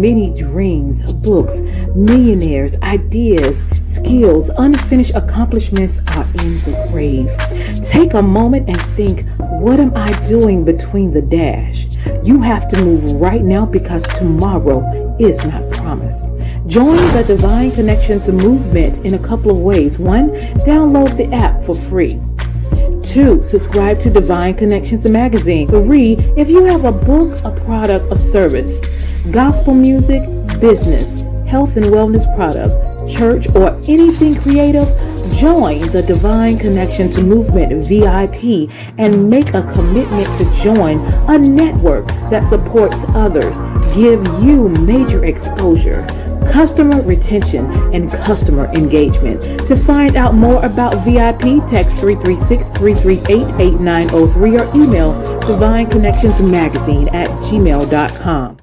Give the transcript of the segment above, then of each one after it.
many dreams, books, millionaires, ideas, skills, unfinished accomplishments are in the grave. Take a moment and think, what am I doing between the dash? You have to move right now because tomorrow is not promised. Join the Divine Connections movement in a couple of ways. 1, download the app for free. 2, subscribe to Divine Connections magazine. 3, if you have a book, a product, a service, gospel music, business, health and wellness product, church, or anything creative, join the Divine Connections Movement VIP and make a commitment to join a network that supports others, give you major exposure, customer retention, and customer engagement. To find out more about VIP, text 336-338-8903 or email divineconnectionsmagazine@gmail.com.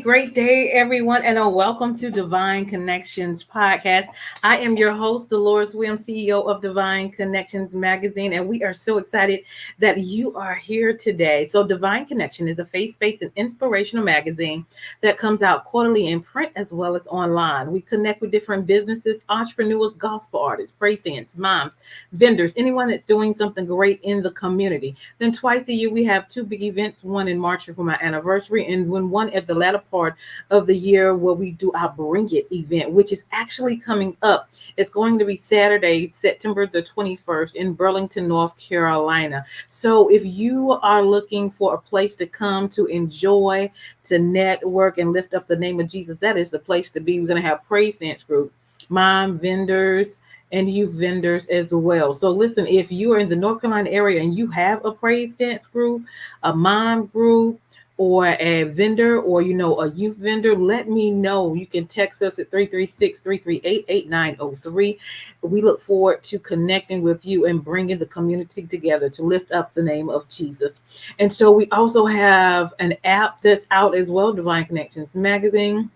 Great day, everyone, and welcome to Divine Connections podcast. I am your host, Deloris Williams, CEO of Divine Connections magazine, and we are so excited that you are here today. So Divine Connection is a faith-based and inspirational magazine that comes out quarterly in print as well as online. We connect with different businesses, entrepreneurs, gospel artists, praise dance, moms, vendors, anyone that's doing something great in the community. Then twice a year, we have 2 big events, one in March for my anniversary and one at the latter part of the year where we do our Bring It event, which is actually coming up. It's going to be Saturday, September the 21st in Burlington, North Carolina. So if you are looking for a place to come to enjoy, to network and lift up the name of Jesus, that is the place to be. We're going to have praise dance group, mom vendors, and youth vendors as well. So listen, if you are in the North Carolina area and you have a praise dance group, a mom group, or a vendor, or a youth vendor, let me know. You can text us at 336-338-8903. We look forward to connecting with you and bringing the community together to lift up the name of Jesus. And so we also have an app that's out as well, Divine Connections magazine.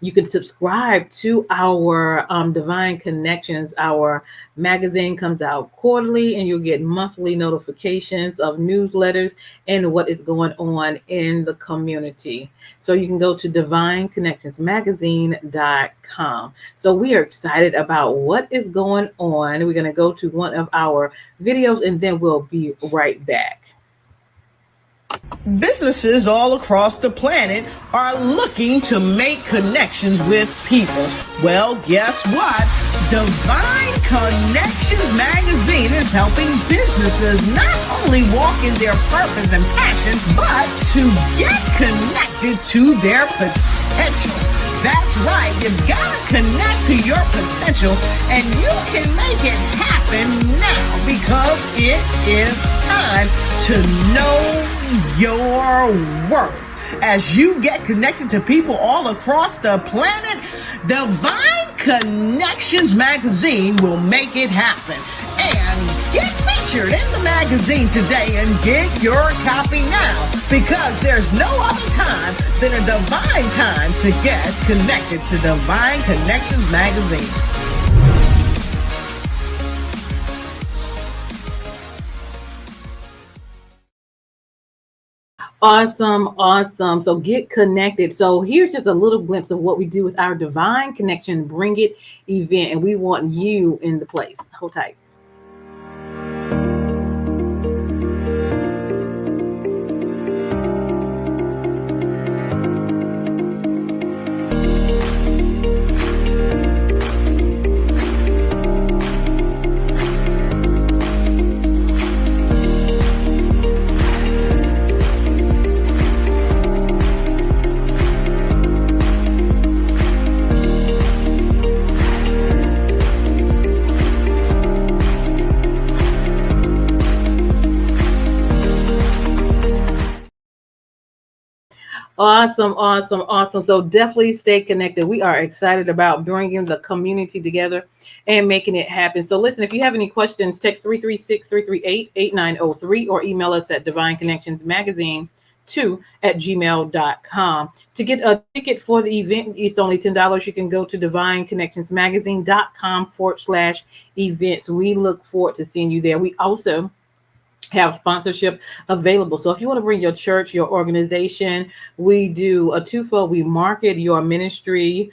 You can subscribe to our Divine Connections. Our magazine comes out quarterly, and you'll get monthly notifications of newsletters and what is going on in the community. So you can go to divineconnectionsmagazine.com. So we are excited about what is going on. We're going to go to one of our videos, and then we'll be right back. Businesses all across the planet are looking to make connections with people. Well, guess what? Divine Connections magazine is helping businesses not only walk in their purpose and passion, but to get connected to their potential. That's right. You've got to connect to your potential, and you can make it happen now because it is time to know your worth. As you get connected to people all across the planet, Divine Connections magazine will make it happen. And get featured in the magazine today and get your copy now, because there's no other time than a divine time to get connected to Divine Connections magazine. Awesome. So get connected. So here's just a little glimpse of what we do with our Divine Connection Bring It event, and we want you in the place. Hold tight. Awesome, awesome, awesome. So definitely stay connected. We are excited about bringing the community together and making it happen. So listen, if you have any questions, text 336-338-8903 or email us at divineconnectionsmagazine2@gmail.com. To get a ticket for the event, it's only $10. You can go to divineconnectionsmagazine.com/events. We look forward to seeing you there. We also have sponsorship available. So if you want to bring your church, your organization, we do a twofold. We market your ministry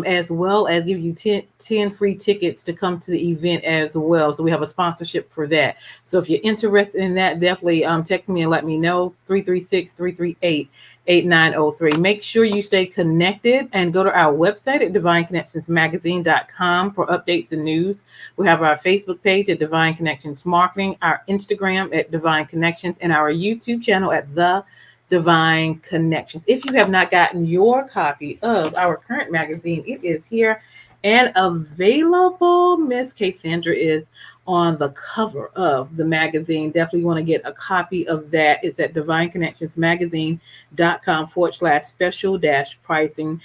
as well as give you 10 free tickets to come to the event as well. So we have a sponsorship for that. So if you're interested in that, definitely text me and let me know. 336-338-8903. Make sure you stay connected and go to our website at divineconnectionsmagazine.com for updates and news. We have our Facebook page at Divine Connections Marketing, our Instagram at Divine Connections, and our YouTube channel at The Divine Connections. If you have not gotten your copy of our current magazine, it is here and available. Miss Cassandra is on the cover of the magazine. Definitely want to get a copy of that. It's at divineconnectionsmagazine.com/special pricing.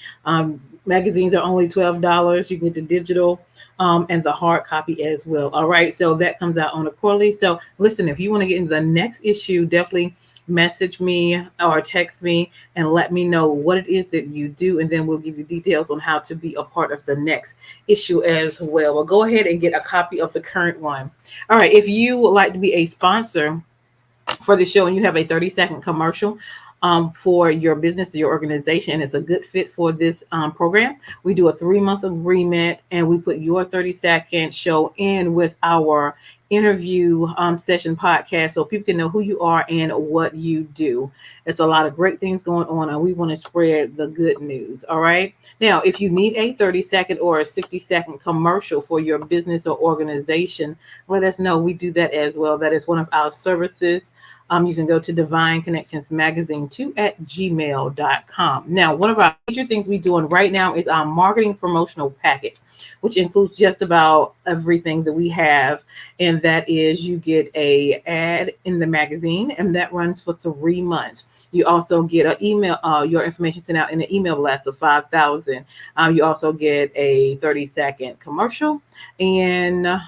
Magazines are only $12. You can get the digital and the hard copy as well. All right. So that comes out on a quarterly. So listen, if you want to get into the next issue, definitely message me or text me and let me know what it is that you do. And then we'll give you details on how to be a part of the next issue as well. Well, go ahead and get a copy of the current one. All right. If you would like to be a sponsor for the show and you have a 30-second commercial for your business or your organization and it's a good fit for this program, we do a 3-month agreement and we put your 30-second show in with our interview session podcast so people can know who you are and what you do. It's a lot of great things going on and we want to spread the good news. All right. Now, if you need a 30-second or a 60-second commercial for your business or organization, let us know. We do that as well. That is one of our services. You can go to Divine Connections Magazine 2@gmail.com. Now, one of our major things we're doing right now is our marketing promotional package, which includes just about everything that we have. And that is you get a ad in the magazine and that runs for 3 months. You also get an email, your information sent out in an email blast of 5,000. You also get a 30-second commercial and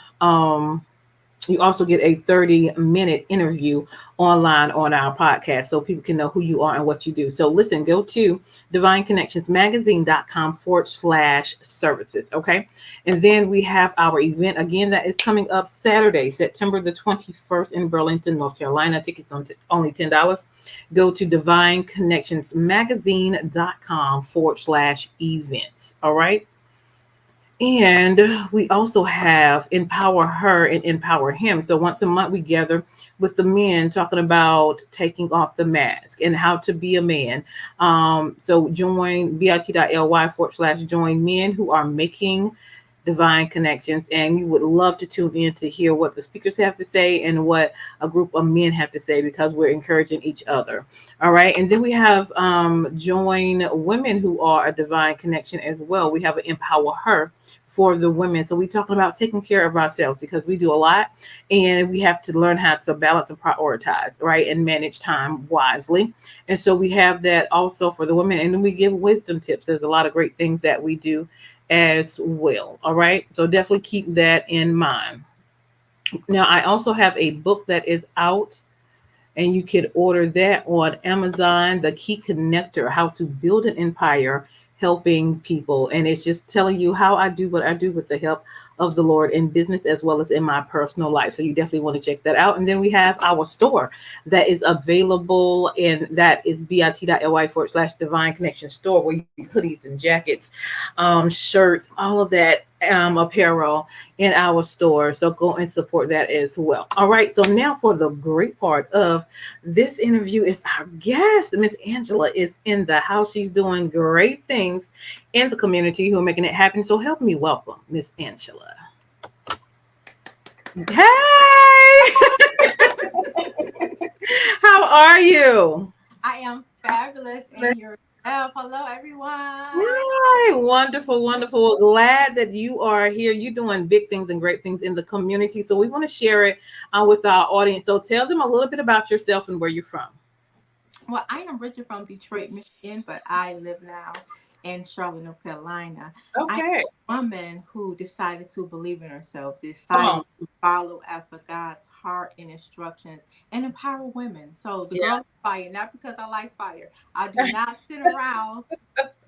you also get a 30-minute interview online on our podcast so people can know who you are and what you do. So listen, go to divineconnectionsmagazine.com/services. Okay. And then we have our event again that is coming up Saturday, September the 21st in Burlington, North Carolina. Tickets on only $10. Go to divineconnectionsmagazine.com/events. All right. And we also have Empower Her and Empower Him. So once a month, we gather with the men talking about taking off the mask and how to be a man. So join bit.ly/join men who are making divine connections. And you would love to tune in to hear what the speakers have to say and what a group of men have to say because we're encouraging each other. All right. And then we have join women who are a divine connection as well. We have an Empower Her for the women. So we're talking about taking care of ourselves because we do a lot and we have to learn how to balance and prioritize, right? And manage time wisely. And so we have that also for the women. And then we give wisdom tips. There's a lot of great things that we do as well. All right. So definitely keep that in mind. Now, I also have a book that is out and you can order that on Amazon, The Key Connector, How to Build an Empire Helping People. And it's just telling you how I do what I do with the help of the Lord in business as well as in my personal life. So you definitely want to check that out. And then we have our store that is available, and that is bit.ly/divine connection store, where you see hoodies and jackets, shirts, all of that apparel in our store. So go and support that as well. All right. So now for the great part of this interview is our guest. Miss Angela is in the house. She's doing great things in the community who are making it happen. So help me welcome Miss Angela. Hey, how are you? I am fabulous and yourself. Hello, everyone. Yay, wonderful, wonderful. Glad that you are here. You're doing big things and great things in the community. So we want to share it with our audience. So tell them a little bit about yourself and where you're from. Well, I am Richard from Detroit, Michigan, but I live now in Charlotte, North Carolina. I am Okay. a woman who decided to believe in herself, Come on. decided to follow after God's heart and instructions and empower women. So the Yeah. girl is fire, not because I like fire. I do not sit around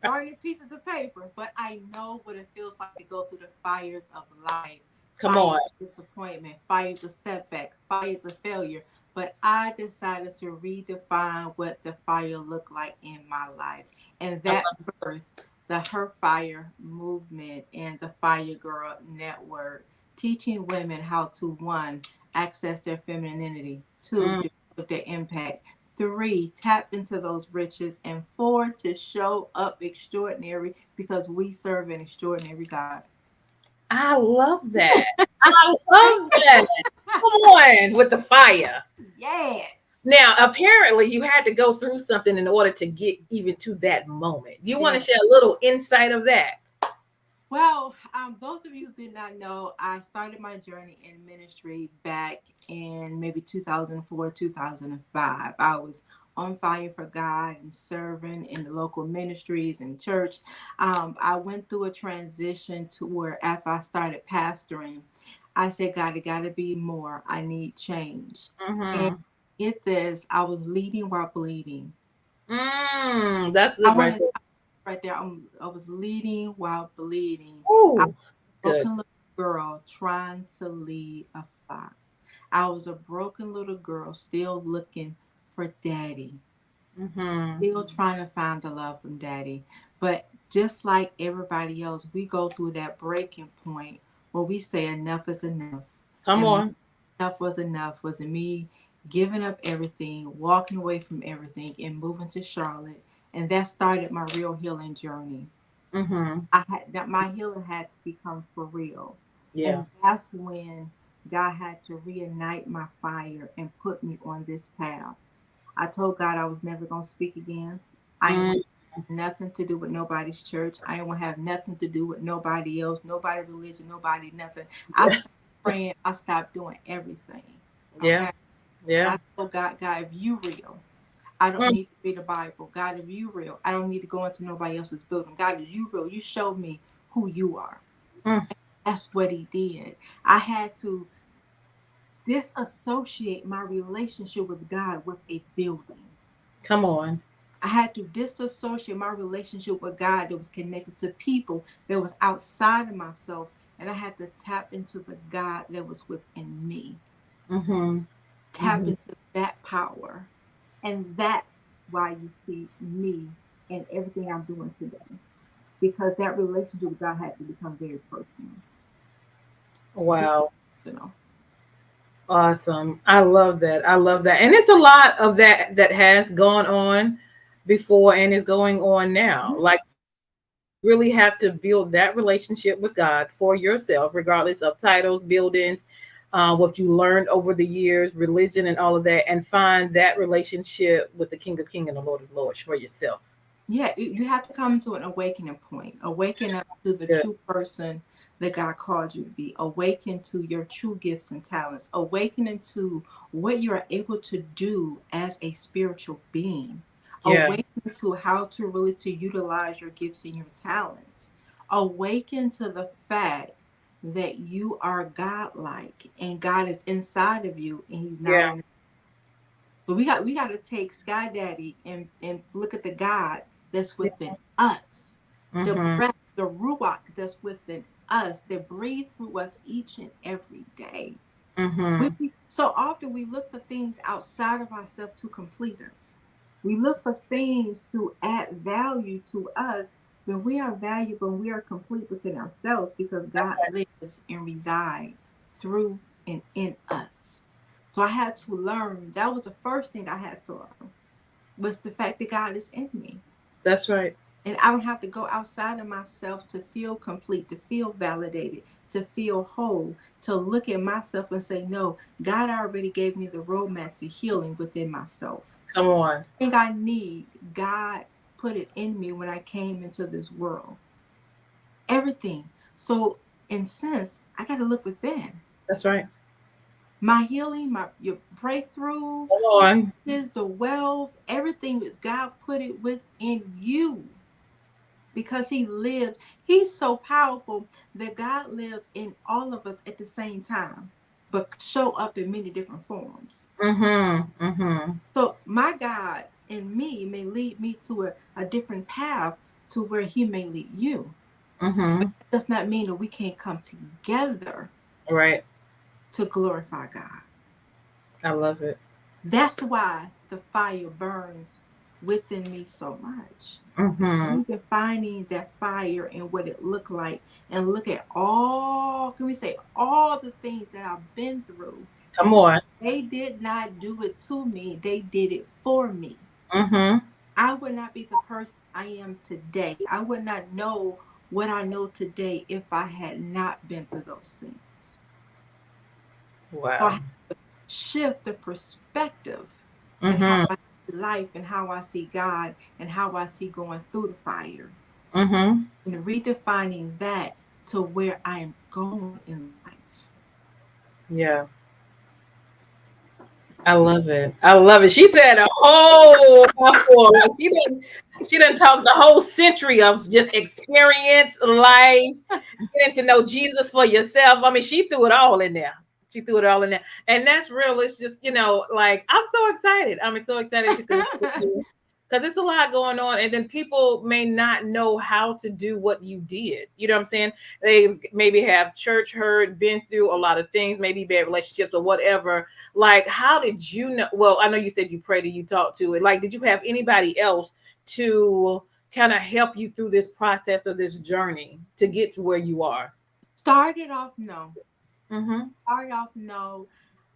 burning pieces of paper, but I know what it feels like to go through the fires of life, Come fires on. of disappointment, fires of setback, fires of failure. But I decided to redefine what the fire looked like in my life. And I that birthed the Her Fire movement and the Fire Girl Network, teaching women how to, one, access their femininity, two, mm, develop their impact, three, tap into those riches, and four, to show up extraordinary because we serve an extraordinary God. I love that. I love that. Come on with the fire. Yes. Now, apparently, you had to go through something in order to get even to that moment. You want to Yes. share a little insight of that? Well, those of you who did not know, I started my journey in ministry back in maybe 2004, 2005. I was on fire for God and serving in the local ministries and church. I went through a transition to where after I started pastoring, I said, God, it got to be more. I need change. And Mm-hmm. get this, I was leading while bleeding. That's I good right want to there. right there. I was leading while bleeding. I Ooh, that's good. broken little girl trying to lead a flock. I was a broken little girl still looking for daddy, Mm-hmm. still trying to find the love from daddy. But just like everybody else, we go through that breaking point where we say enough is enough. Come And on. enough was enough. Was it me giving up everything, walking away from everything, and moving to Charlotte? And that started my real healing journey. Mm-hmm. I had that my healing had to become for real. Yeah. And that's when God had to reignite my fire and put me on this path. I told God I was never gonna speak again. I ain't Mm, want nothing to do with nobody's church. I ain't want to have nothing to do with nobody else, nobody religion, nobody nothing. I yeah. stopped praying, I stopped doing everything. Yeah. Okay. And Yeah. I told God, God, if you real, I don't Mm, need to read the Bible. God, if you real, I don't need to go into nobody else's building. God, if you real, you showed me who you are. mm. That's what he did. I had to disassociate my relationship with God with a building. Come on. I had to disassociate my relationship with God that was connected to people that was outside of myself. And I had to tap into the God that was within me, Mm-hmm. tap Mm-hmm. into that power. And that's why you see me and everything I'm doing today. Because that relationship with God had to become very personal. Very Wow. personal. Awesome. I love that. I love that. And it's a lot of that that has gone on before and is going on now. Mhm. Like really have to build that relationship with God for yourself, regardless of titles, buildings, what you learned over the years, religion, and all of that, and find that relationship with the King of Kings and the Lord of Lords for yourself. Yeah, you have to come to an awakening point. Awaken up to the Good. true person that God called you to be. Awaken to your true gifts and talents. Awakening to what you are able to do as a spiritual being. Yeah. Awaken to how to really to utilize your gifts and your talents. Awaken to the fact that you are God-like and God is inside of you and He's not Yeah. on. But we got to take Sky Daddy and look at the God that's Yeah. within us, the Mm-hmm. breath, the ruach that's within us, that breathe through us each and every day. Mm-hmm. So often we look for things outside of ourselves to complete us. We look for things to add value to us, when we are valuable and we are complete within ourselves because That's God right. lives and resides through and in us. So I had to learn. That was the first thing I had to learn, was the fact that God is in me. That's right. And I don't have to go outside of myself to feel complete, to feel validated, to feel whole, to look at myself and say, no, God already gave me the roadmap to healing within myself. Come on. I think I need, God put it in me when I came into this world. Everything. So, in sense, I got to look within. That's right. My healing, your breakthrough, Come the on. riches, the wealth, everything is God put it within you because He lives. He's so powerful that God lives in all of us at the same time, but show up in many different forms. Mm-hmm. Mm-hmm. So my God in me may lead me to a different path to where He may lead you. But Mm-hmm. that does not mean that we can't come together Right. to glorify God. I love it. That's why the fire burns within me so much. Mm-hmm. Even finding that fire and what it looked like, and look at all, can we say, all the things that I've been through. Come And say, on. they did not do it to me, they did it for me. Mm-hmm. I would not be the person I am today. I would not know what I know today if I had not been through those things. So I Wow. have to shift the perspective and how Mm-hmm. I see life and how I see God and how I see going through the fire Mm-hmm. and redefining that to where I am going in life. Yeah. I love it. I love it. She said a whole mouthful. Like she didn't talk the whole century of just experience, life, getting to know Jesus for yourself. I mean, she threw it all in there. She threw it all in there. And that's real. It's just, like I'm so excited. I'm so excited to connect with you because it's a lot going on. And then people may not know how to do what you did. You know what I'm saying? They maybe have church hurt, been through a lot of things, maybe bad relationships or whatever. Like, how did you know? Well, I know you said you prayed and you talked to it. Like, did you have anybody else to kind of help you through this process of this journey to get to where you are? Started off, no. Mm-hmm. Started off, no.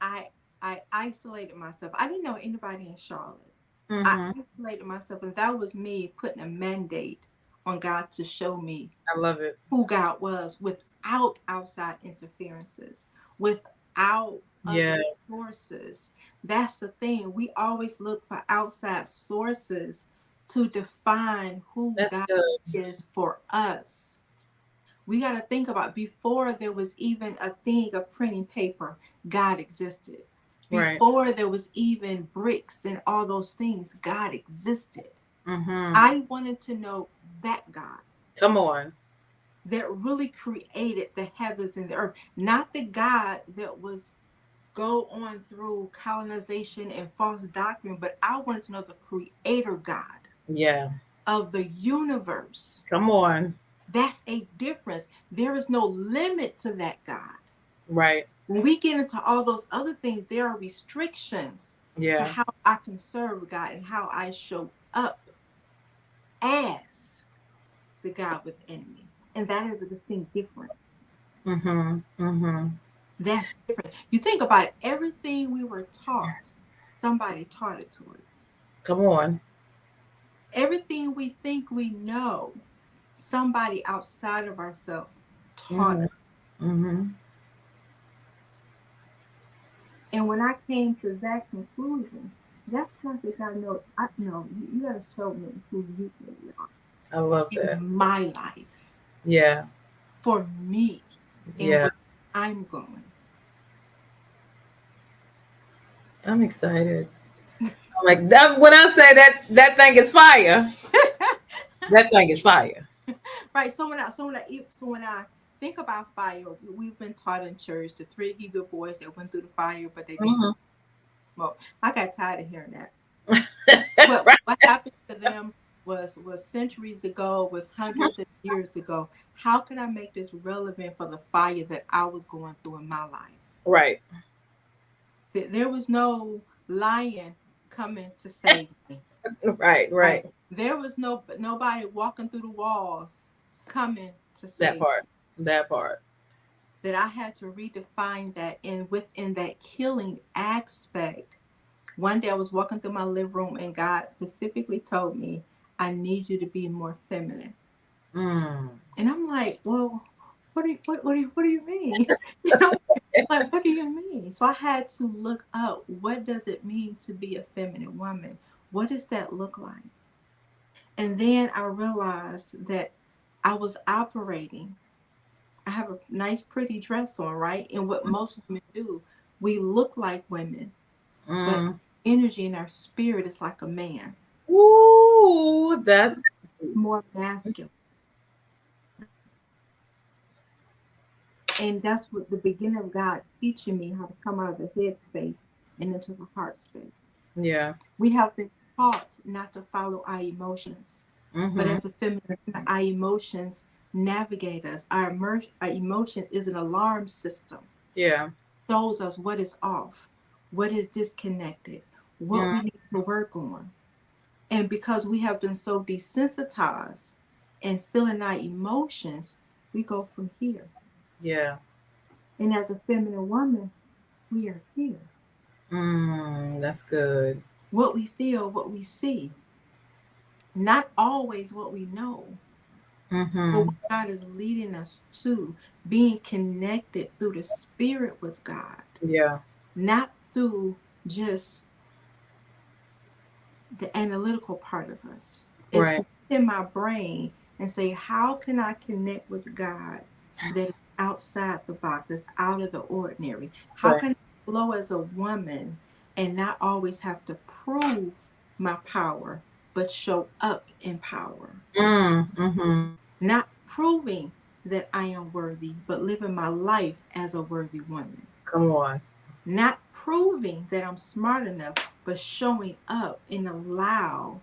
I I isolated myself. I didn't know anybody in Charlotte. I Mm-hmm. isolated myself, and that was me putting a mandate on God to show me I love it. who God was without outside interferences, without Yeah, other sources. That's the thing. We always look for outside sources to define who that's God good. is for us. We got to think about before there was even a thing of printing paper, God existed. Right. Before there was even bricks and all those things, God existed. Mm-hmm. I wanted to know that God Come on. that really created the heavens and the earth, not the God that was go on through colonization and false doctrine, but I wanted to know the creator God Yeah. of the universe. Come on. That's a difference. There is no limit to that God. Right. When we get into all those other things, there are restrictions to Yeah. how I can serve God and how I show up as the God within me. And that is a distinct difference. Mm-hmm. Mm-hmm. That's different. You think about it, everything we were taught, somebody taught it to us. Come on. Everything we think we know, somebody outside of ourselves taught Mm-hmm. us. Mm-hmm. And when I came to that conclusion, that's when I said, God, no, you got to show me who you really are I love that. in my life, Yeah. for me, and Yeah. where I'm going. I'm excited. I'm like that when I say that thing is fire. That thing is fire. Right. So when I think about fire, we've been taught in church the three Hebrew boys that went through the fire, but they didn't Mm-hmm. smoke. I got tired of hearing that. What Right. what happened to them was centuries ago, was hundreds of years ago. How can I make this relevant for the fire that I was going through in my life? Right. There was no lion coming to save me. Right. Right? Right. There was nobody walking through the walls coming to That save me. part. That part. That I had to redefine that in within that killing aspect. One day I was walking through my living room and God specifically told me, I need you to be more feminine. Mm. And I'm like, well, what do you mean? You know, like, what do you mean? So I had to look up, what does it mean to be a feminine woman? What does that look like? And then I realized that I was operating. I have a nice, pretty dress on, right? And what most women do, We look like women, but Mm. energy in our spirit is like a man, Ooh, that's more masculine. And that's what the beginning of God teaching me how to come out of the head space and into the heart space. yeah. We have been taught not to follow our emotions, but Mm-hmm. as a feminine, our emotions navigate us. Our emotions is an alarm system, Yeah. shows us what is off, what is disconnected, what Mm. we need to work on. And because we have been so desensitized and feeling our emotions, we go from here. Yeah. And as a feminine woman, we are here. That's good. What we feel, what we see, not always what we know, but Mm-hmm. what God is leading us to, being connected through the spirit with God, Yeah. not through just the analytical part of us. It's Right. in my brain and say, how can I connect with God that is outside the box, that's out of the ordinary? How Right. can I flow as a woman and not always have to prove my power, but show up in power? Mm-hmm. Not proving that I am worthy, but living my life as a worthy woman. Come on. Not proving that I'm smart enough, but showing up and allow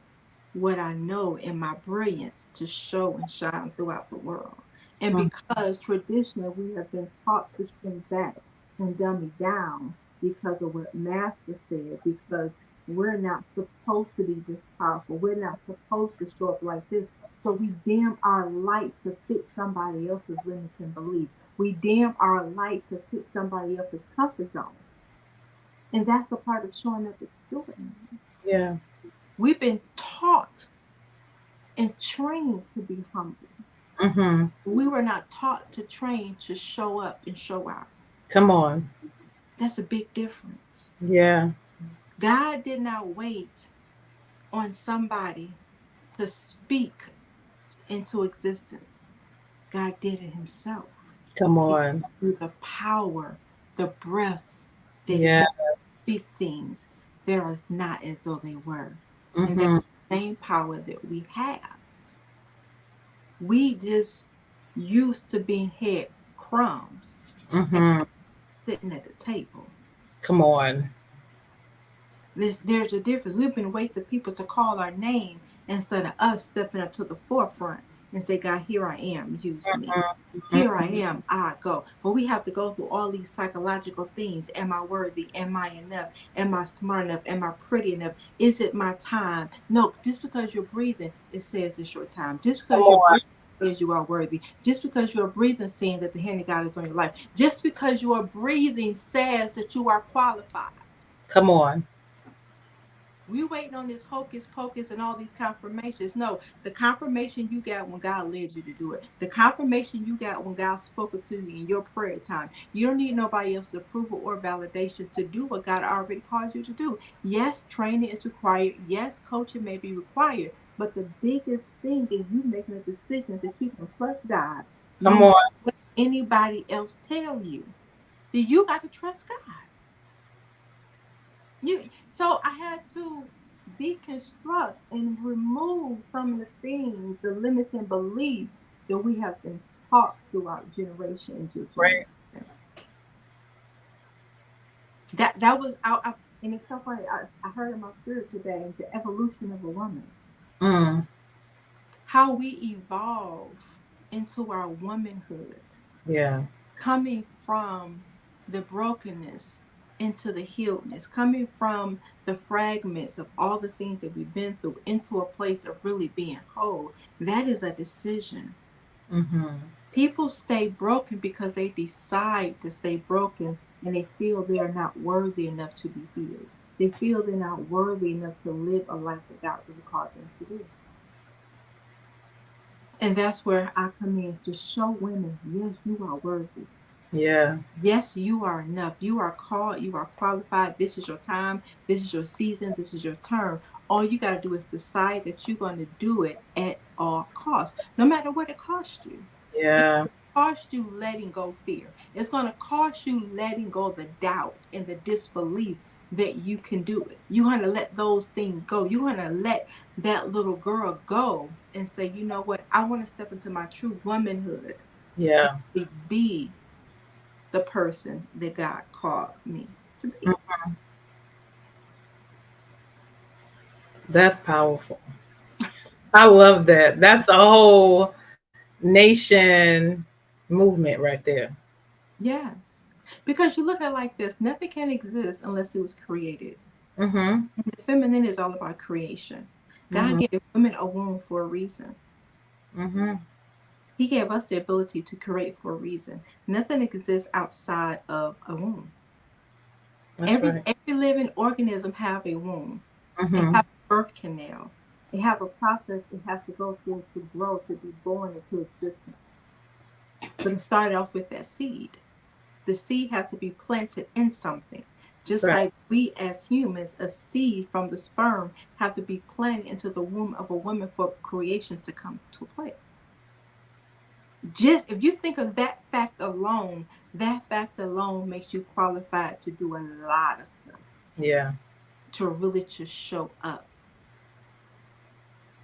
what I know in my brilliance to show and shine throughout the world. And Mm. because traditionally we have been taught to shrink back and dummy down because of what Master said, because we're not supposed to be this powerful, we're not supposed to show up like this. So we dim our light to fit somebody else's limiting belief. We dim our light to fit somebody else's comfort zone. And that's the part of showing up extraordinary. Yeah. We've been taught and trained to be humble. Mm-hmm. We were not taught to train to show up and show out. Come on. That's a big difference. Yeah. God did not wait on somebody to speak into existence. God did it himself. Come He on. through the power, the breath that he Yeah. had to speak things that are not as though they were. And that's Mm-hmm. the same power that we have. We just used to being head crumbs and Mm-hmm. sitting at the table. Come on. There's a difference. We've been waiting for people to call our name instead of us stepping up to the forefront and say, God, here I am, use me. Here I am, I go. But we have to go through all these psychological things. Am I worthy? Am I enough? Am I smart enough? Am I pretty enough? Is it my time? No, just because you're breathing, it says it's your time. Just Come because you're on. breathing, says you are worthy. Just because you're breathing, saying that the hand of God is on your life. Just because you are breathing says that you are qualified. Come on. We waiting on this hocus pocus and all these confirmations. No, the confirmation you got when God led you to do it. The confirmation you got when God spoke it to you in your prayer time. You don't need nobody else's approval or validation to do what God already called you to do. Yes, training is required. Yes, coaching may be required. But the biggest thing is you making a decision to keep and trust God, no Come matter on. what anybody else tell you. Then you got to trust God. So I had to deconstruct and remove some of the things, the limiting beliefs that we have been taught throughout generation into Right. generation. That was out, and it's so funny. I heard in my spirit today the evolution of a woman, Mm. how we evolve into our womanhood, Yeah. coming from the brokenness into the healedness, coming from the fragments of all the things that we've been through into a place of really being whole. That is a decision. Mm-hmm. People stay broken because they decide to stay broken and they feel they are not worthy enough to be healed. They feel they're not worthy enough to live a life that God really called them to do. And that's where I come in to show women, yes, you are worthy. Yeah. Yes, you are enough. You are called. You are qualified. This is your time. This is your season. This is your turn. All you got to do is decide that you're going to do it at all costs, no matter what it costs you. It Yeah. cost you letting go fear. It's going to cost you letting go the doubt and the disbelief that you can do it. You're going to let those things go. You're going to let that little girl go and say, you know what? I want to step into my true womanhood Yeah. and be the person that God called me to be. Mm. That's powerful. I love that. That's a whole nation movement right there. Yes. Because you look at it like this, nothing can exist unless it was created. Mm-hmm. And the feminine is all about creation. God Mm-hmm. gave women a womb for a reason. Mm-hmm. He gave us the ability to create for a reason. Nothing exists outside of a womb. That's Every right. every living organism have a womb. It Mm-hmm. have a birth canal. It have a process it has to go through to grow, to be born into existence. But it started off with that seed. The seed has to be planted in something. Just Right. like we as humans, a seed from the sperm have to be planted into the womb of a woman for creation to come to play. Just if you think of that fact alone makes you qualified to do a lot of stuff, Yeah. to really just show up.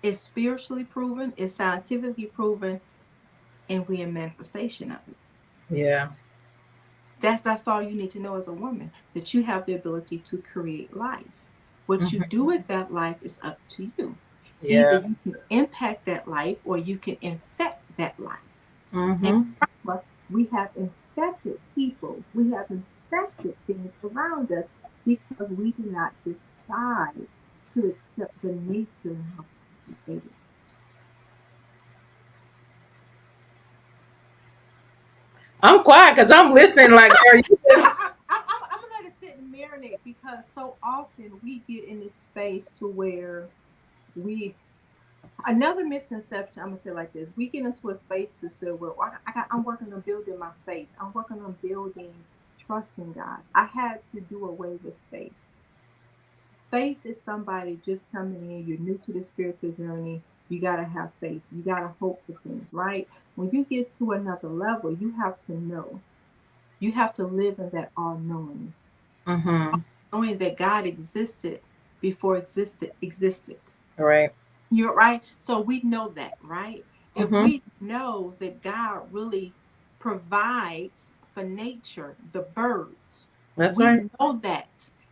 It's spiritually proven, it's scientifically proven, and we in manifestation of it. Yeah. That's all you need to know as a woman, that you have the ability to create life. What you Mm-hmm. do with that life is up to you. Either Yeah. you can impact that life or you can infect that life. And Mm-hmm. remember, we have infected people, we have infected things around us because we do not decide to accept the nature and how God created us. I'm quiet because I'm listening. Like, girl, you just I'm gonna let it sit and marinate because so often we get in this space to where we another misconception. I'm gonna say it like this: we get into a space to say, "Well, I'm working on building my faith. I'm working on building trust in God." I had to do away with faith. Faith is somebody just coming in. You're new to the spiritual journey. You gotta have faith. You gotta hope for things, right? When you get to another level, you have to know. You have to live in that all knowing, mm-hmm. knowing that God existed before existed. Right. You're right. So we know that, right? If Mm-hmm. we know that God really provides for nature, the birds, That's right. we know that.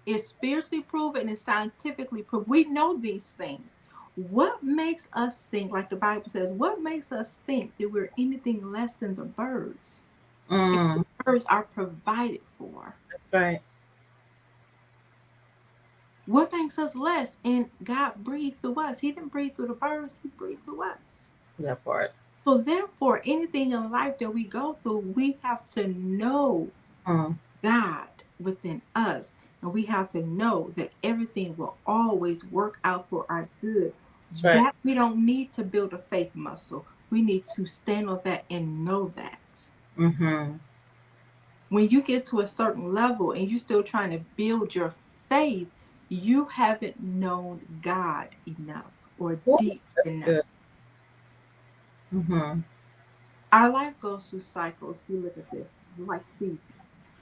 It's spiritually proven and scientifically proven. We know these things. What makes us think, like the Bible says, what makes us think that we're anything less than the birds? If the Mm. birds are provided for. That's right. What makes us less? And God breathed through us. He didn't breathe through the birds, He breathed through us. That part. So, therefore, anything in life that we go through, we have to know Mm. God within us. And we have to know that everything will always work out for our good. That's right. That we don't need to build a faith muscle. We need to stand on that and know that. Mm-hmm. When you get to a certain level and you're still trying to build your faith, you haven't known God enough or Ooh, deep that's enough. good. Mm-hmm. Our life goes through cycles. We look at this like seasons.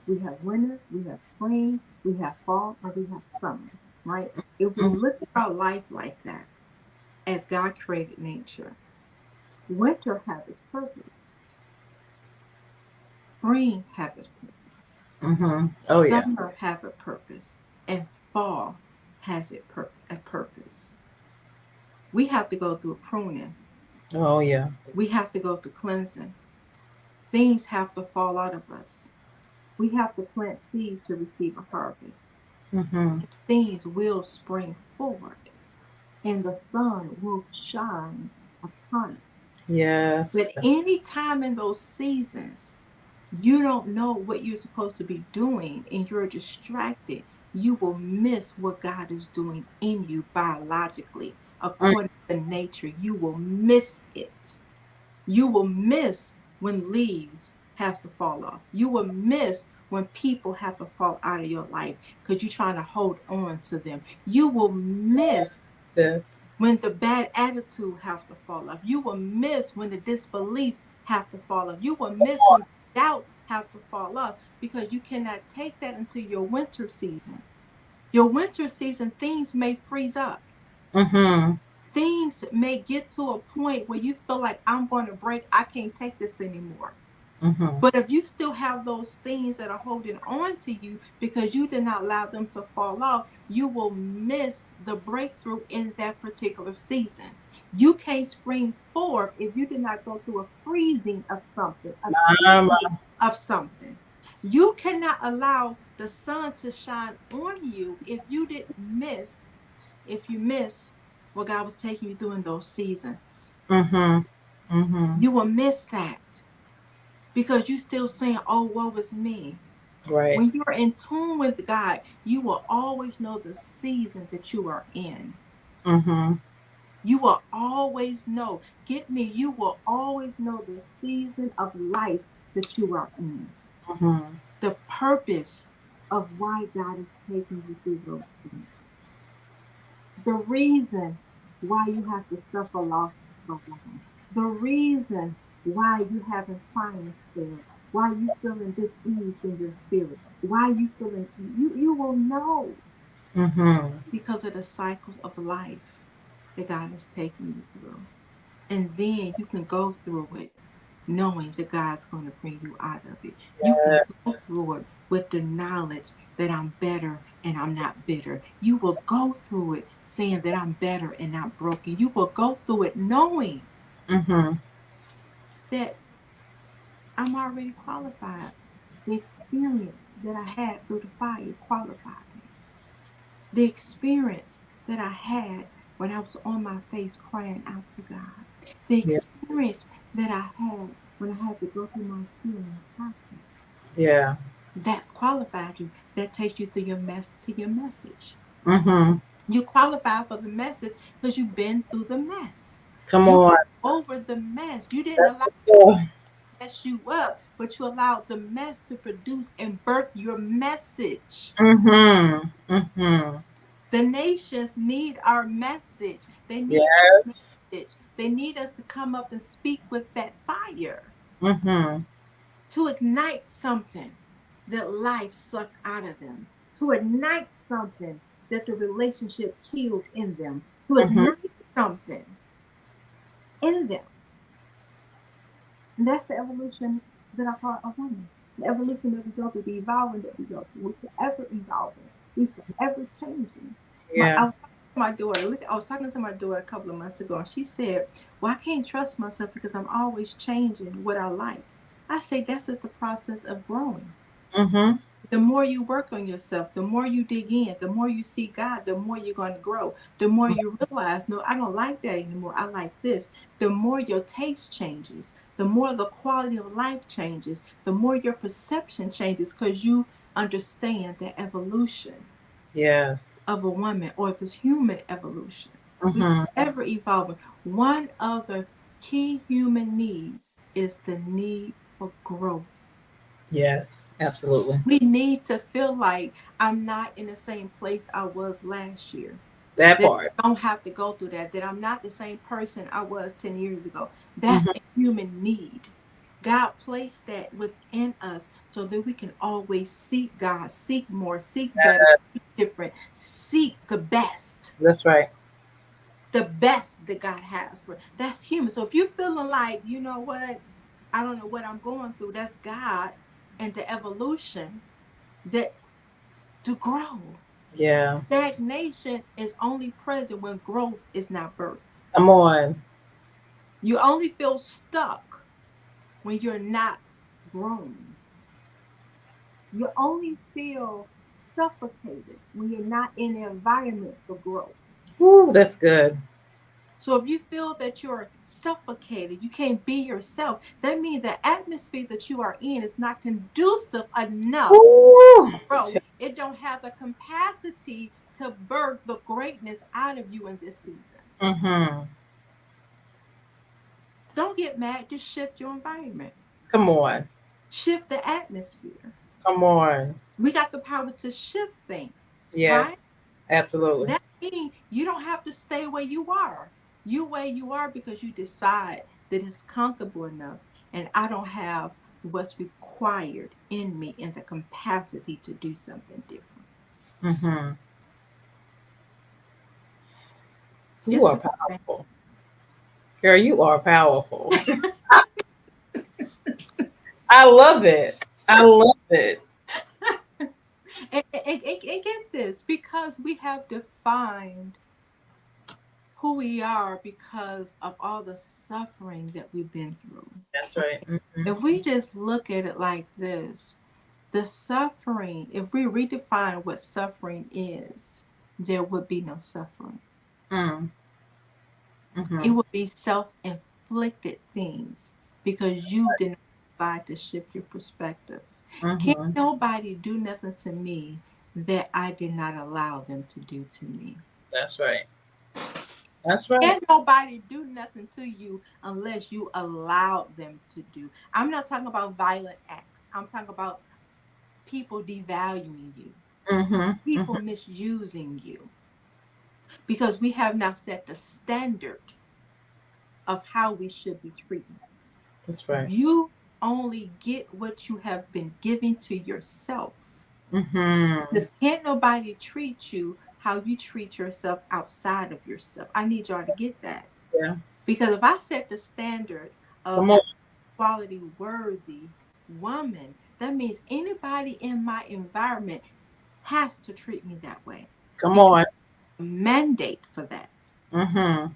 We have winter, we have spring, we have fall, and we have summer, right? If we Mm-hmm. look at our life like that, as God created nature, winter has its purpose, spring has its purpose, Mm-hmm. Oh yeah. summer has a purpose, and fall has a purpose. We have to go through pruning. Oh yeah. We have to go through cleansing. Things have to fall out of us. We have to plant seeds to receive a harvest. Mm-hmm. Things will spring forward and the sun will shine upon us. Yes. But any time in those seasons, you don't know what you're supposed to be doing and you're distracted, you will miss what God is doing in you biologically, Mm. according to nature. You will miss it. You will miss when leaves have to fall off. You will miss when people have to fall out of your life because you're trying to hold on to them. You will miss This. when the bad attitude have to fall off. You will miss when the disbeliefs have to fall off. You will miss when doubt have to fall off because you cannot take that into your winter season. Your winter season, things may freeze up. Mm-hmm. Things may get to a point where you feel like I'm going to break. I can't take this anymore. Mm-hmm. But if you still have those things that are holding on to you because you did not allow them to fall off, you will miss the breakthrough in that particular season. You can't spring forward if you did not go through a freezing of something, a Um, season of something. You cannot allow the sun to shine on you if you miss what God was taking you through in those seasons. mm-hmm. Mm-hmm. You will miss that because you still saying, oh, woe is me. Right. When you're in tune with God, you will always know the season that you are in. Mm-hmm. You will always know. Get me, you will always know the season of life that you are in. Mm-hmm. The purpose of why God is taking you through those things. The reason why you have to suffer loss for so long. The reason why you having clients there. Why you feeling dis-ease in your spirit. Why you feeling you will know Mm-hmm. because of the cycle of life that God is taking you through. And then you can go through it knowing that God's going to bring you out of it. You can Yeah. go through it with the knowledge that I'm better and I'm not bitter. You will go through it saying that I'm better and not broken. You will go through it knowing Mm-hmm. that I'm already qualified. The experience that I had through the fire qualified me. The experience that I had when I was on my face crying out to God, the Yeah. experience that I had when I had to go through my healing process, Yeah. that qualified you, that takes you through your mess to your message. Mm-hmm. You qualify for the message because you've been through the mess. Come You on. over the mess. You didn't That's allow for sure. it to mess you up, but you allowed the mess to produce and birth your message. Mm-hmm. Mm-hmm. The nations need our message. They need our Yes. message. They need us to come up and speak with that fire Mm-hmm. to ignite something that life sucked out of them, to ignite something that the relationship killed in them, to Mm-hmm. ignite something in them. And that's the evolution that I call a woman. The evolution that we go through, the evolving that we go through. We're forever evolving. We're forever changing. Yeah. I was talking to my daughter. I was talking to my daughter a couple of months ago, and she said, "Well, I can't trust myself because I'm always changing what I like." I say that's just the process of growing. Mm-hmm. The more you work on yourself, the more you dig in, the more you see God, the more you're going to grow. The more you realize, no, I don't like that anymore. I like this. The more your taste changes, the more the quality of life changes, the more your perception changes because you understand the evolution Yes. of a woman or this human evolution. We Mm-hmm. forever evolving. One of the key human needs is the need for growth. Yes. Absolutely. We need to feel like I'm not in the same place I was last year. That That part. I don't have to go through that. That I'm not the same person I was 10 years ago. That's Mm-hmm. a human need. God placed that within us so that we can always seek God, seek more, seek better, seek different, seek That's right. the best that God has for. That's human. So if you're feeling like, you know what, I don't know what I'm going through, that's God and the evolution that to grow. Yeah. Stagnation is only present when growth is not birthed. Come on. You only feel stuck when you're not growing. You only feel suffocated when you're not in the environment for growth. Ooh, that's good. So if you feel that you're suffocated, you can't be yourself, that means the atmosphere that you are in is not conducive enough Ooh. to grow. It don't have the capacity to birth the greatness out of you in this season. Mm-hmm. Don't get mad, just shift your environment. Come on. Shift the atmosphere. Come on. We got the power to shift things, Yes. right? Absolutely. That means you don't have to stay where you are. You where you are because you decide that it's comfortable enough and I don't have what's required in me in the capacity to do something different. Mm-hmm. You It's are powerful. Girl, you are powerful. I love it. I love it. and get this, because we have defined who we are because of all the suffering that we've been through. That's right. Mm-hmm. If we just look at it like this, the suffering, if we redefine what suffering is, there would be no suffering. Mm. It Mm-hmm. would be self-inflicted things because you did not decide to shift your perspective. Can't Mm-hmm. nobody do nothing to me that I did not allow them to do to me. That's right. That's right. Can't nobody do nothing to you unless you allow them to do. I'm not talking about violent acts. I'm talking about people devaluing you, Mm-hmm. people Mm-hmm. misusing you, because we have now set the standard of how we should be treated. That's right. You only get what you have been giving to yourself. Mm-hmm. Because can't nobody treat you how you treat yourself outside of yourself. I need y'all to get that. Yeah. Because if I set the standard of Come on. having a quality worthy woman, that means anybody in my environment has to treat me that way. Come Because on. there's a mandate for that. Mm-hmm.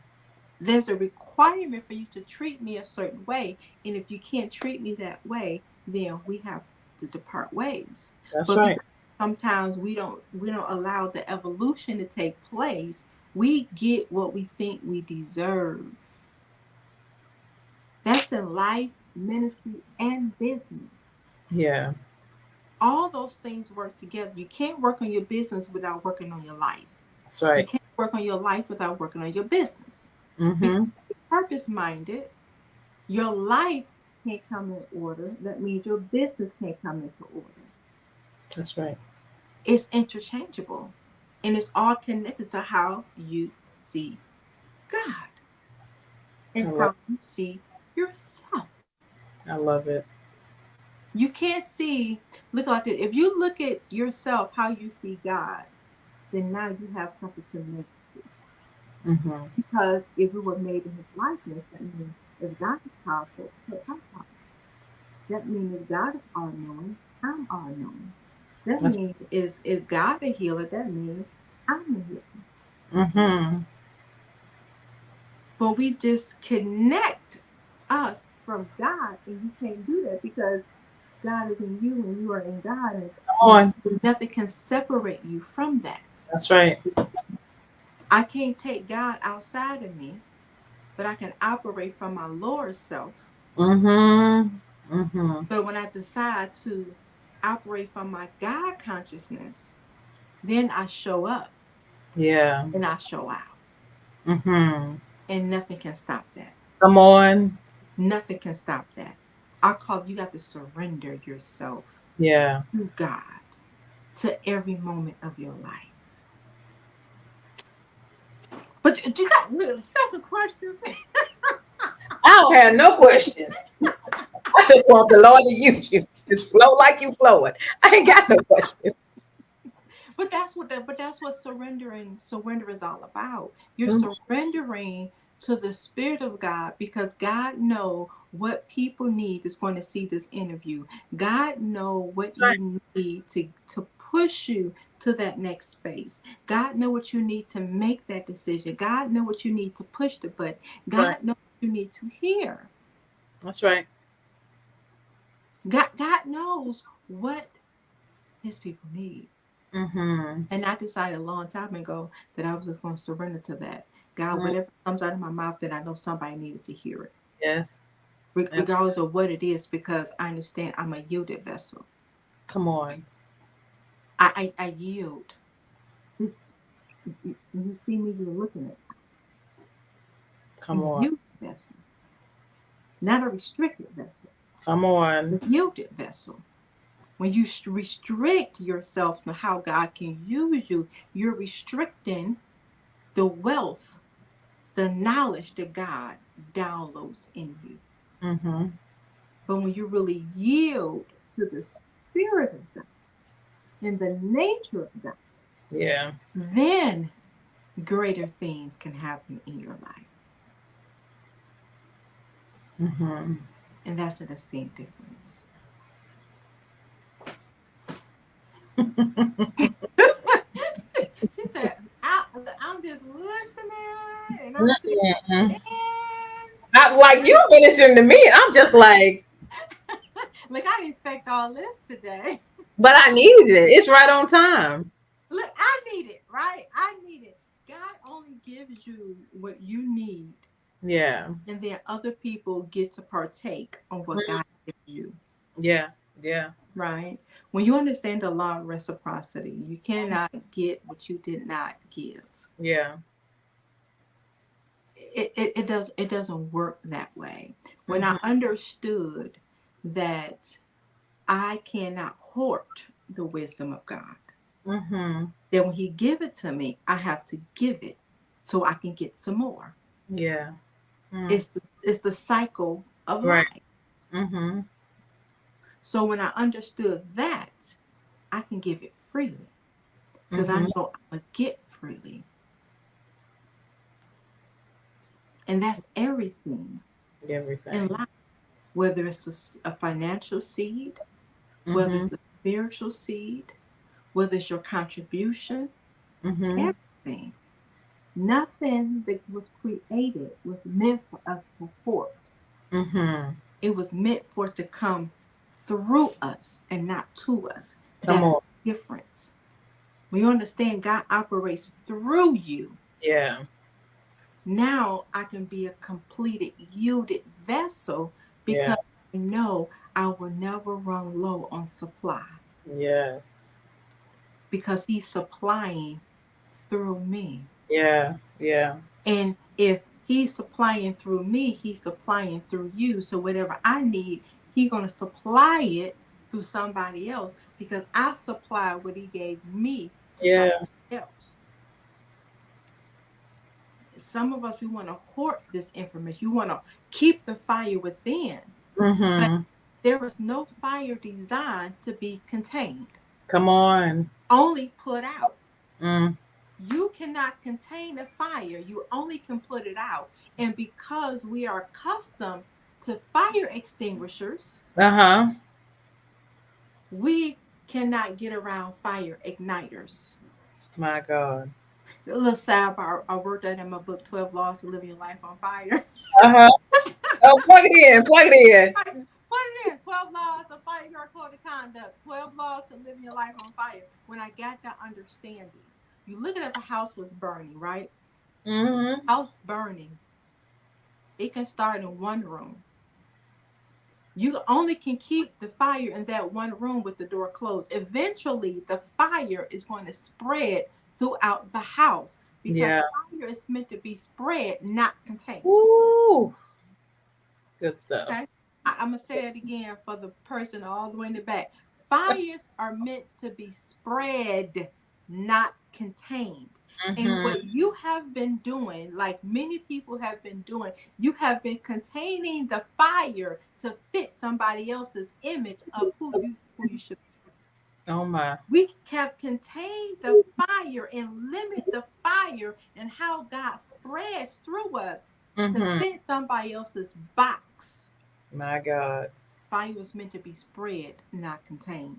There's a requirement for you to treat me a certain way. And if you can't treat me that way, then we have to depart ways. That's But right. because sometimes we don't allow the evolution to take place, we get what we think we deserve. That's in life, ministry, and business. Yeah. All those things work together. You can't work on your business without working on your life. That's You right. can't work on your life without working on your business. Because Mm-hmm. you're purpose minded, your life can't come in order. That means your business can't come into order. That's right. It's interchangeable. And it's all connected to how you see God I and love how you see yourself. I love it. You can't see, look like this. If you look at yourself, how you see God, then now you have something to measure to. Mm-hmm. Because if we were made in his likeness, that means if God is powerful, so I'm powerful. That means if God is all knowing, I'm all knowing. That That's means is God a healer? That means I'm a healer. mm-hmm. But we disconnect us from God, and you can't do that because God is in you and you are in God, Come on. and nothing can separate you from that. That's right. I can't take God outside of me, but I can operate from my lower self. Mm-hmm. Mm-hmm. But when I decide to operate from my God consciousness, then I show up Yeah. and I show out. Mm-hmm. And nothing can stop that. Come on. Nothing can stop that. I call you got to surrender yourself Yeah. to God to every moment of your life. But you got really, you got some questions. I don't have no questions. I just want the Lord to use you. Just flow like you flowing. I ain't got no questions. But that's what surrender is all about. You're Mhm. surrendering to the Spirit of God because God know what people need is going to see this interview. God know what That's right. you need to push you to that next space. God know what you need to make that decision. God know what you need to push the button. That's right. God know what you need to hear. That's right. God knows what his people need. Mm-hmm. And I decided a long time ago that I was just going to surrender to that. God, Mm. whatever comes out of my mouth, that I know somebody needed to hear it, Yes. Yes. regardless of what it is, because I understand I'm a yielded vessel. Come on. I yield. This, you see me, you're looking at Come a on. yielded vessel, not a restricted vessel, Come a on. yielded vessel. When you restrict yourself to how God can use you, you're restricting the wealth, the knowledge that God downloads in you. Mm-hmm. But when you really yield to the Spirit of God and the nature of God, Yeah. then greater things can happen in your life. Mm-hmm. And that's a distinct difference. She said, I'm just listening and I'm Mm-mm. taking Like you ministering to me, I'm just like, Look, I didn't expect all this today. but I needed it. It's right on time. Look, I need it, right? I need it. God only gives you what you need, Yeah. and then other people get to partake on what Mm. God gives you, Yeah. Yeah. right? When you understand the law of reciprocity, you cannot get what you did not give. Yeah. It doesn't work that way. When I Mm-hmm. understood that I cannot hoard the wisdom of God, Mm-hmm. then when He give it to me, I have to give it so I can get some more. Yeah. Mm. It's the cycle of Right. life. Mm-hmm. So when I understood that, I can give it freely because I Mm-hmm. know I'm gonna get freely, and that's everything in Everything. life. Whether it's a financial seed, whether Mm-hmm. it's a spiritual seed, whether it's your contribution, Mm-hmm. everything. Nothing that was created was meant for us to hoard. Mm-hmm. It was meant for it to come through us and not to us. Come That is on. the difference. When you understand God operates through you, Yeah. now I can be a completed, yielded vessel Yeah. because I know I will never run low on supply Yes. because He's supplying through me. Yeah. Yeah. And if He's supplying through me, He's supplying through you. So whatever I need, He's going to supply it through somebody else because I supply what He gave me to somebody Yeah. else. Some of us, we want to hoard this information. You want to keep the fire within, but Mm-hmm. there is no fire designed to be contained, Come on. only put out. Mm. You cannot contain a fire, you only can put it out. And because we are accustomed to fire extinguishers, Uh-huh. we cannot get around fire igniters. My God. A little sidebar, I wrote that in my book, 12 Laws to Living Your Life on Fire. Uh-huh. Oh, plug it in. Plug it in. Put it in, 12 laws to fight your code of conduct, 12 laws to living your life on fire. When I got that understanding, you look at if a house was burning, right? Mm-hmm. House burning, it can start in one room. You only can keep the fire in that one room with the door closed. Eventually, the fire is going to spread throughout the house because Yeah. fire is meant to be spread, not contained. Woo. Good stuff. Okay. I'm going to say that again for the person all the way in the back. Fires are meant to be spread, not contained. And Mm-hmm. what you have been doing, like many people have been doing, you have been containing the fire to fit somebody else's image of who you should be. Oh my. We have contained the fire and limit the fire and how God spreads through us to Mm-hmm. fit somebody else's box. My God. Fire was meant to be spread, not contained.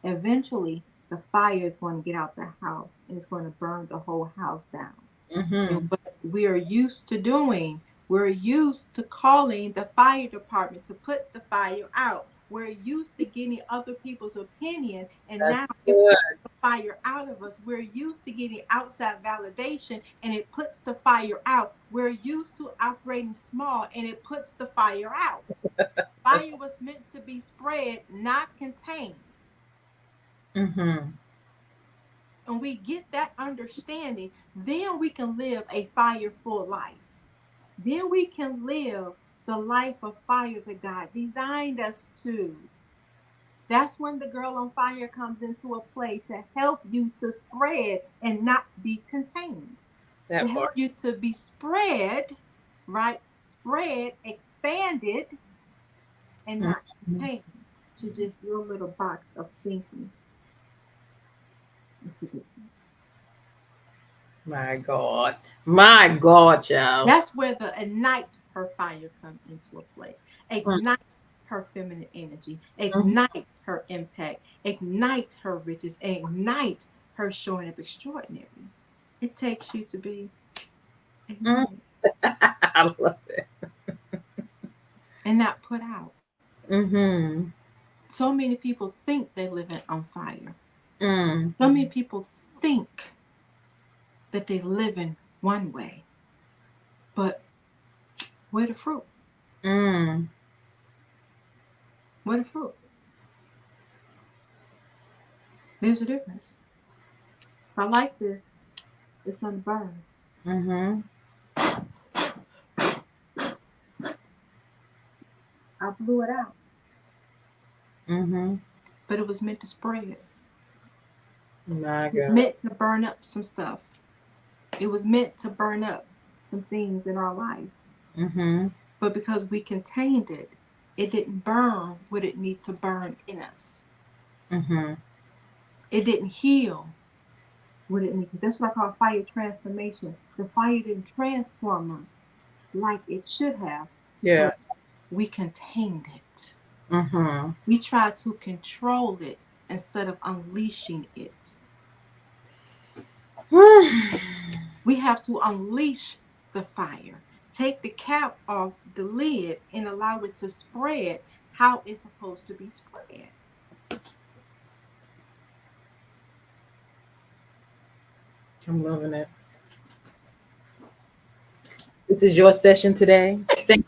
Eventually, the fire is going to get out the house and it's going to burn the whole house down. And Mm-hmm. what we are used to doing, we're used to calling the fire department to put the fire out. We're used to getting other people's opinion, and That's now it good. puts the fire out of us. We're used to getting outside validation, and it puts the fire out. We're used to operating small, and it puts the fire out. Fire was meant to be spread, not contained. Mm-hmm. And we get that understanding, then we can live a fire-full life. Then we can live the life of fire that God designed us to. That's when the girl on fire comes into a play to help you to spread and not be contained. To That help part. you to be spread, right? Spread, expanded, and not contain to just your little box of thinking. It's a difference. My God, child. That's where the ignite her fire come into a play. Ignite her feminine energy. Mhm. Ignite her impact. Ignite her riches. Ignite her showing up extraordinary. It takes you to be Mm. ignited I love it. and not put out. Mm-hmm. So many people think they live on fire. Mm. So many people think that they live in one way, but where the fruit? Mm. Where the fruit? There's a difference. If I like this, it's gonna burn. Mm-hmm. I blew it out, Mm-hmm. but it was meant to spread. It My was God. meant to burn up some stuff. It was meant to burn up some things in our life. Mm-hmm. But because we contained it, it didn't burn what it needs to burn in us. Mm-hmm. It didn't heal what it needs. That's what I call fire transformation. The fire didn't transform us like it should have, Yeah. but we contained it. Mm-hmm. We tried to control it instead of unleashing it. We have to unleash the fire. Take the cap off the lid and allow it to spread how it's supposed to be spread. I'm loving it. This is your session today. Thank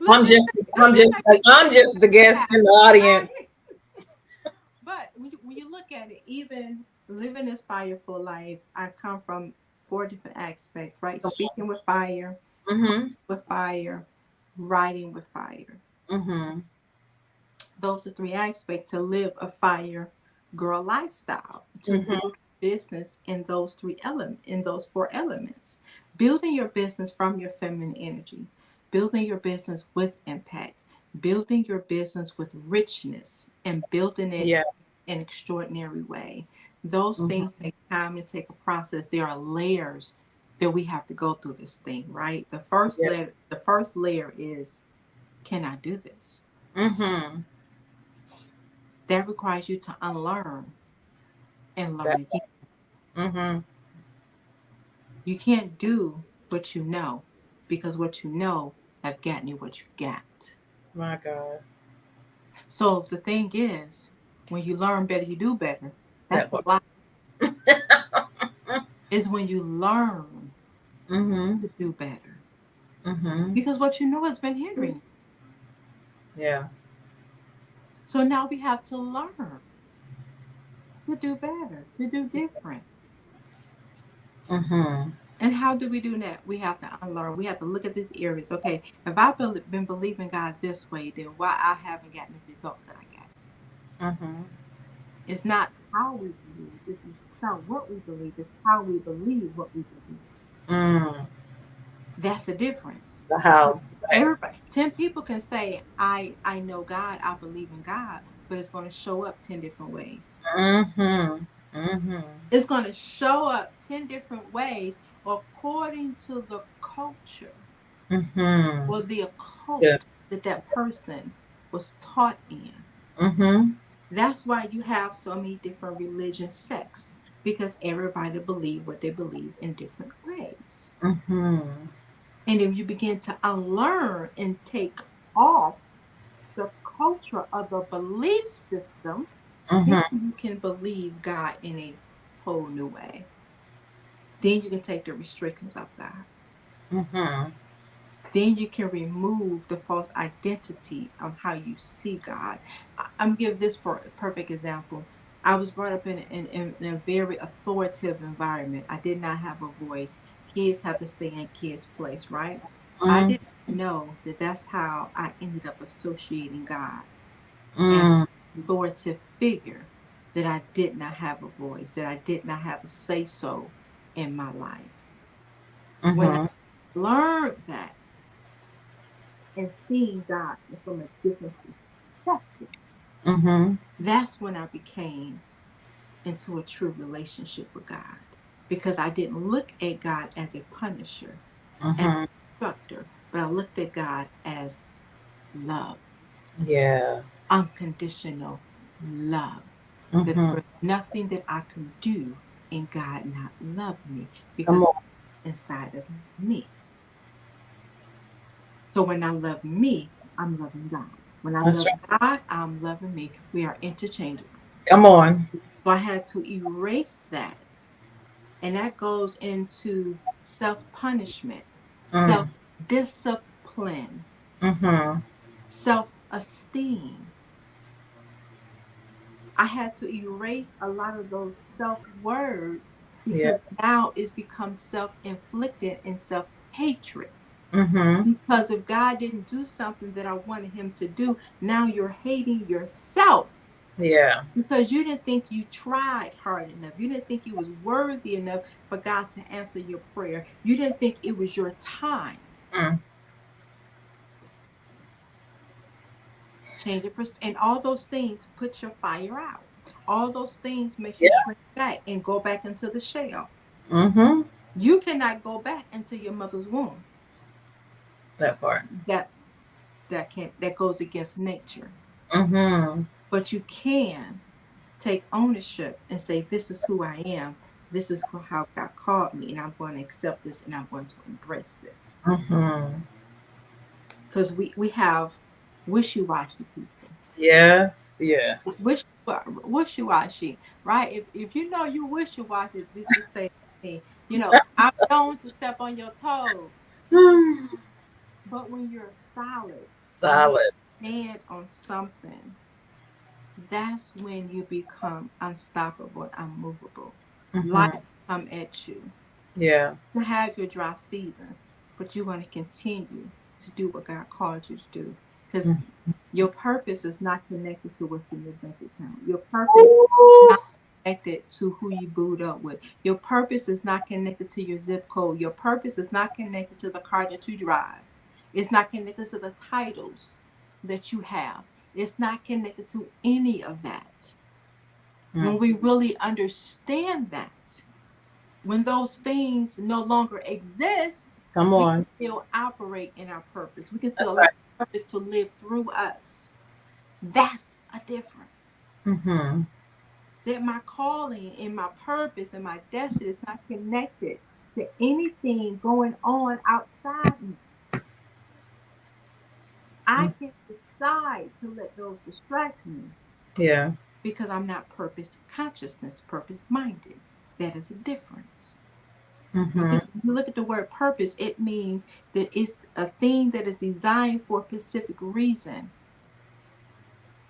Let me let me tell you I'm something. just the guest in the audience. Right? But when you look at it, even living this fireful life, I come from four different aspects, right? Speaking with fire, Mm-hmm. with fire, writing with fire. Mm-hmm. Those are three aspects to live a fire girl lifestyle, to Mm-hmm. build business in those in those four elements. Building your business from your feminine energy, building your business with impact, building your business with richness, and building it Yeah. in an extraordinary way. Those Mm-hmm. things take time and take a process. There are layers that we have to go through this thing, right? Yeah. The first layer is, can I do this? Mm-hmm. That requires you to unlearn and learn That. again. Mm-hmm. You can't do what you know because what you know have gotten you what you got. My God. So the thing is, when you learn better, you do better. That That's a part. lot. Is when you learn Mm-hmm. to do better Mm-hmm. because what you know has been hindering you. Yeah. So now we have to learn to do better, to do different. Mm-hmm. And how do we do that? We have to unlearn. We have to look at these areas. Okay, if I've been believing God this way, then why I haven't gotten the results that I got? Mm-hmm. It's not how we believe. It's not what we believe. It's how we believe what we believe. Mm. That's the difference. The how. Right. Everybody, 10 people can say, I know God, I believe in God, but it's going to show up 10 different ways. Mm-hmm. Mm-hmm. It's going to show up 10 different ways according to the culture Mm-hmm. or the Yeah. occult that that person was taught in. Mm-hmm. That's why you have so many different religion sects, because everybody believe what they believe in different ways. Mm-hmm. And if you begin to unlearn and take off the culture of the belief system, then Mm-hmm. you can believe God in a whole new way. Then you can take the restrictions of God. Mm-hmm. Then you can remove the false identity of how you see God. I'm giving this for a perfect example. I was brought up in a very authoritative environment. I did not have a voice. Kids have to stay in kids' place, right? I Mm-hmm. didn't know that that's how I ended up associating God as Mm-hmm. an authoritative figure, that I did not have a voice, that I did not have a say so in my life. When I Mm-hmm. learned that, and seeing God from a different perspective, Mm-hmm. that's when I became into a true relationship with God. Because I didn't look at God as a punisher, as Mm-hmm. a instructor, but I looked at God as love, Yeah. unconditional love. That Mm-hmm. there was nothing that I could do in God not love me Come because on. inside of me. So when I love me, I'm loving God. When I That's love right. God, I'm loving me. We are interchangeable. Come on. So I had to erase that. And that goes into self punishment, self Mm. discipline, Mm-hmm. self esteem. I had to erase a lot of those self words Yeah. because now it's become self inflicted and self hatred. Mm-hmm. Because if God didn't do something that I wanted him to do, now you're hating yourself Yeah. because you didn't think you tried hard enough. You didn't think you was worthy enough for God to answer your prayer. You didn't think it was your time. Mm. Change your perspective. And all those things put your fire out. All those things make you Yeah. shrink back and go back into the shell. Mm-hmm. You cannot go back into your mother's womb. That part. That that goes against nature. Mm-hmm. But you can take ownership and say, this is who I am. This is how God called me, and I'm going to accept this and I'm going to embrace this. Mm-hmm. Because we have wishy-washy people. Yes. Yes. Wishy-washy, right? If you know you wishy-washy, just say to me, I'm going to step on your toes. Hmm. But when you're solid and you Solid. stand on something, that's when you become unstoppable and unmovable. Mm-hmm. Life come at you. Yeah. You have your dry seasons, but you want to continue to do what God called you to do. Because Mm. your purpose is not connected to what's in your bank account. Your purpose is Ooh. not connected to who you booed up with. Your purpose is not connected to your zip code. Your purpose is not connected to the car that you drive. It's not connected to the titles that you have. It's not connected to any of that. Mm. When we really understand that, when those things no longer exist, Come we can on. still operate in our purpose. We can still That's allow right. purpose to live through us. That's a difference. Mm-hmm. That my calling and my purpose and my destiny is not connected to anything going on outside me. I Mm. can decide to let those distract me Yeah. because I'm not purpose consciousness, purpose minded. That is a difference. Mm-hmm. When you look at the word purpose, it means that it's a thing that is designed for a specific reason.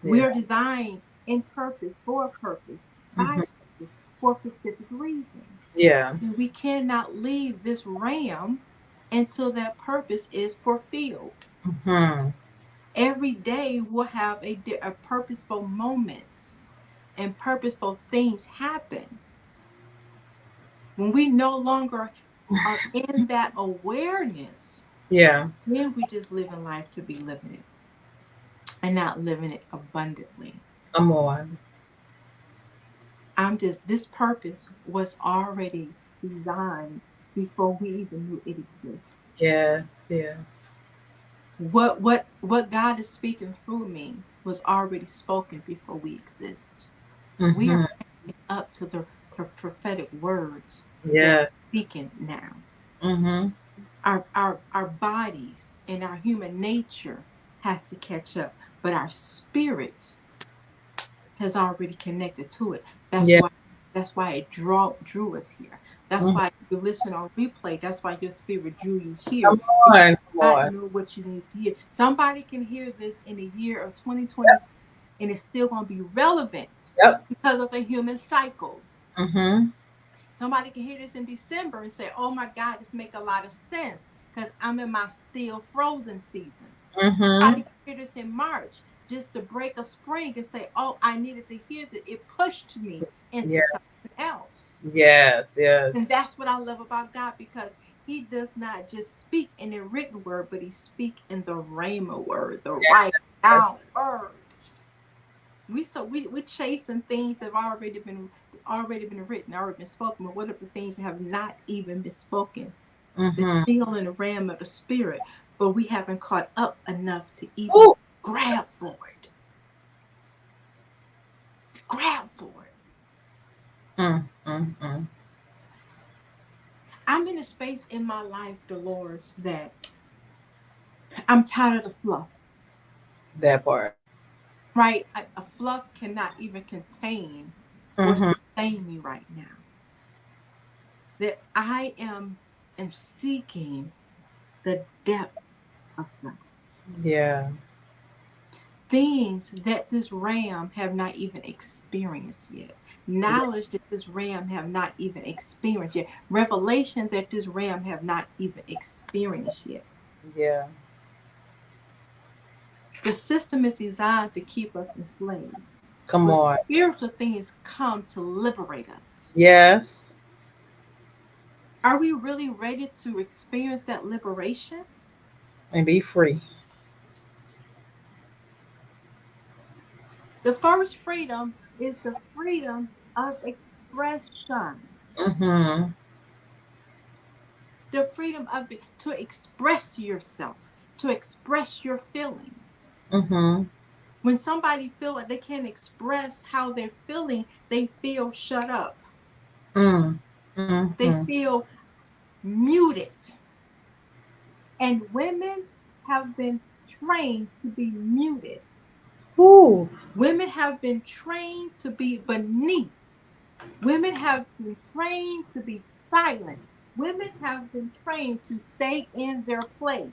We Yeah. are designed in purpose, for a purpose, by Mm-hmm. purpose, for a specific reason. Yeah. And we cannot leave this realm until that purpose is fulfilled. Mm-hmm. Every day we'll have a purposeful moment and purposeful things happen. When we no longer are in that awareness, Yeah. then we just living life to be living it and not living it abundantly. Come on. This purpose was already designed before we even knew it exists. Yes. Yes. What God is speaking through me was already spoken before we exist. We are Mm-hmm. up to the prophetic words that are Yes. speaking now. Mm-hmm. Our bodies and our human nature has to catch up, but our spirits has already connected to it. That's Yeah. why that's why it drew us here. That's Mhm. why you listen on replay. That's why your spirit drew you here. Come on. Come God on. know what you need to hear. Somebody can hear this in the year of Yep. 2026 and it's still going to be relevant Yep. because of the human cycle. Mm-hmm. Somebody can hear this in December and say, "Oh my God, this make a lot of sense because I'm in my still frozen season." Mm-hmm. Somebody can hear this in March, just to break a spring and say, "Oh, I needed to hear that. It pushed me into Yeah. something else." Yes, yes. And that's what I love about God, because he does not just speak in a written word, but he speak in the rhema word, the right Yes. down word. We're chasing things that have already been written, already been spoken. But what if the things that have not even been spoken? They're Mm-hmm. still in the realm of the spirit, but we haven't caught up enough to even Ooh. grab for it. Grab for it. Mm, mm, mm. I'm in a space in my life, Dolores, that I'm tired of the fluff. That part. Right? A fluff cannot even contain or Mm-hmm. sustain me right now. That I am seeking the depths of God. Yeah. Things that this ram have not even experienced yet. Yeah. Knowledge that this ram have not even experienced yet. Revelation that this ram have not even experienced yet. Yeah. The system is designed to keep us enslaved. Come But on. spiritual things come to liberate us. Yes. Are we really ready to experience that liberation? And be free. The first freedom is the freedom of expression. Mm-hmm. The freedom of it, to express yourself, to express your feelings. Mm-hmm. When somebody feel like they can't express how they're feeling, they feel shut up. Mm. They Mm-hmm. feel muted. And women have been trained to be muted. Ooh. Women have been trained to be beneath. Women have been trained to be silent. Women have been trained to stay in their place,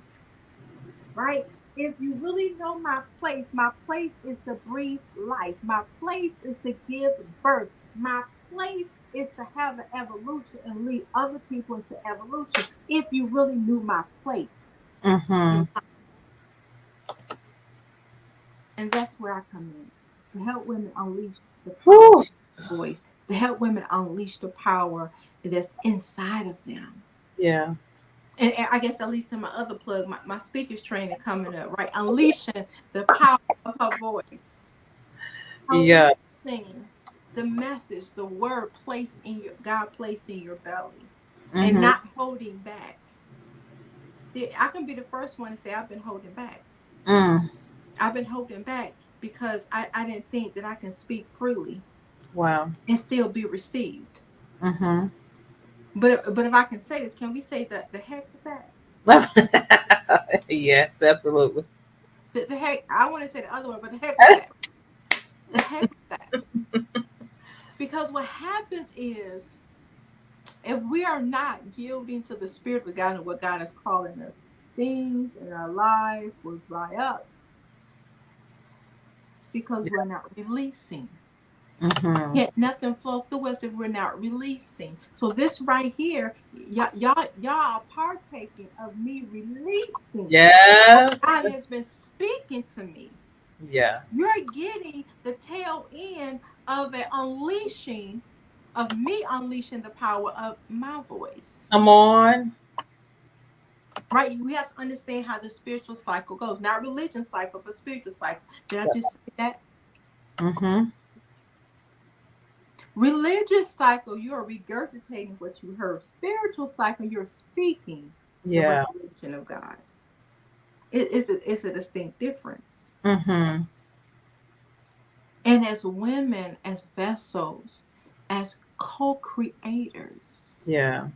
right? If you really know my place is to breathe life. My place is to give birth. My place is to have an evolution and lead other people into evolution. If you really knew my place. Mm-hmm. And that's where I come in, to help women unleash the power of Ooh. their voice, to help women unleash the power that's inside of them. Yeah. And I guess, at least in my other plug, my speakers training coming up, right? Unleashing the power of her voice, Yeah. unleashing the message, the word placed in your God placed in your belly, and Mm-hmm. not holding back. I can be the first one to say I've been holding back. Mm. I've been holding back because I didn't think that I can speak freely Wow. and still be received. Mm-hmm. But if I can say this, can we say the heck with that? Yes, absolutely. The heck, I want to say the other one, but the heck with that. The heck with that. Because what happens is, if we are not yielding to the Spirit of God and what God is calling us, things in our life will dry up because we're not releasing. Mm-hmm. Can't nothing flow through us if we're not releasing. So this right here, y'all are partaking of me releasing what Yes. God has been speaking to me. Yeah. You're getting the tail end of an unleashing, of me unleashing the power of my voice. Come on. Right? We have to understand how the spiritual cycle goes. Not religion cycle, but spiritual cycle. Did I just say that? Mm-hmm. Religious cycle, you're regurgitating what you heard. Spiritual cycle, you're speaking the Yeah. revelation of God. It's a distinct difference. Mm-hmm. And as women, as vessels, as co-creators, Yeah.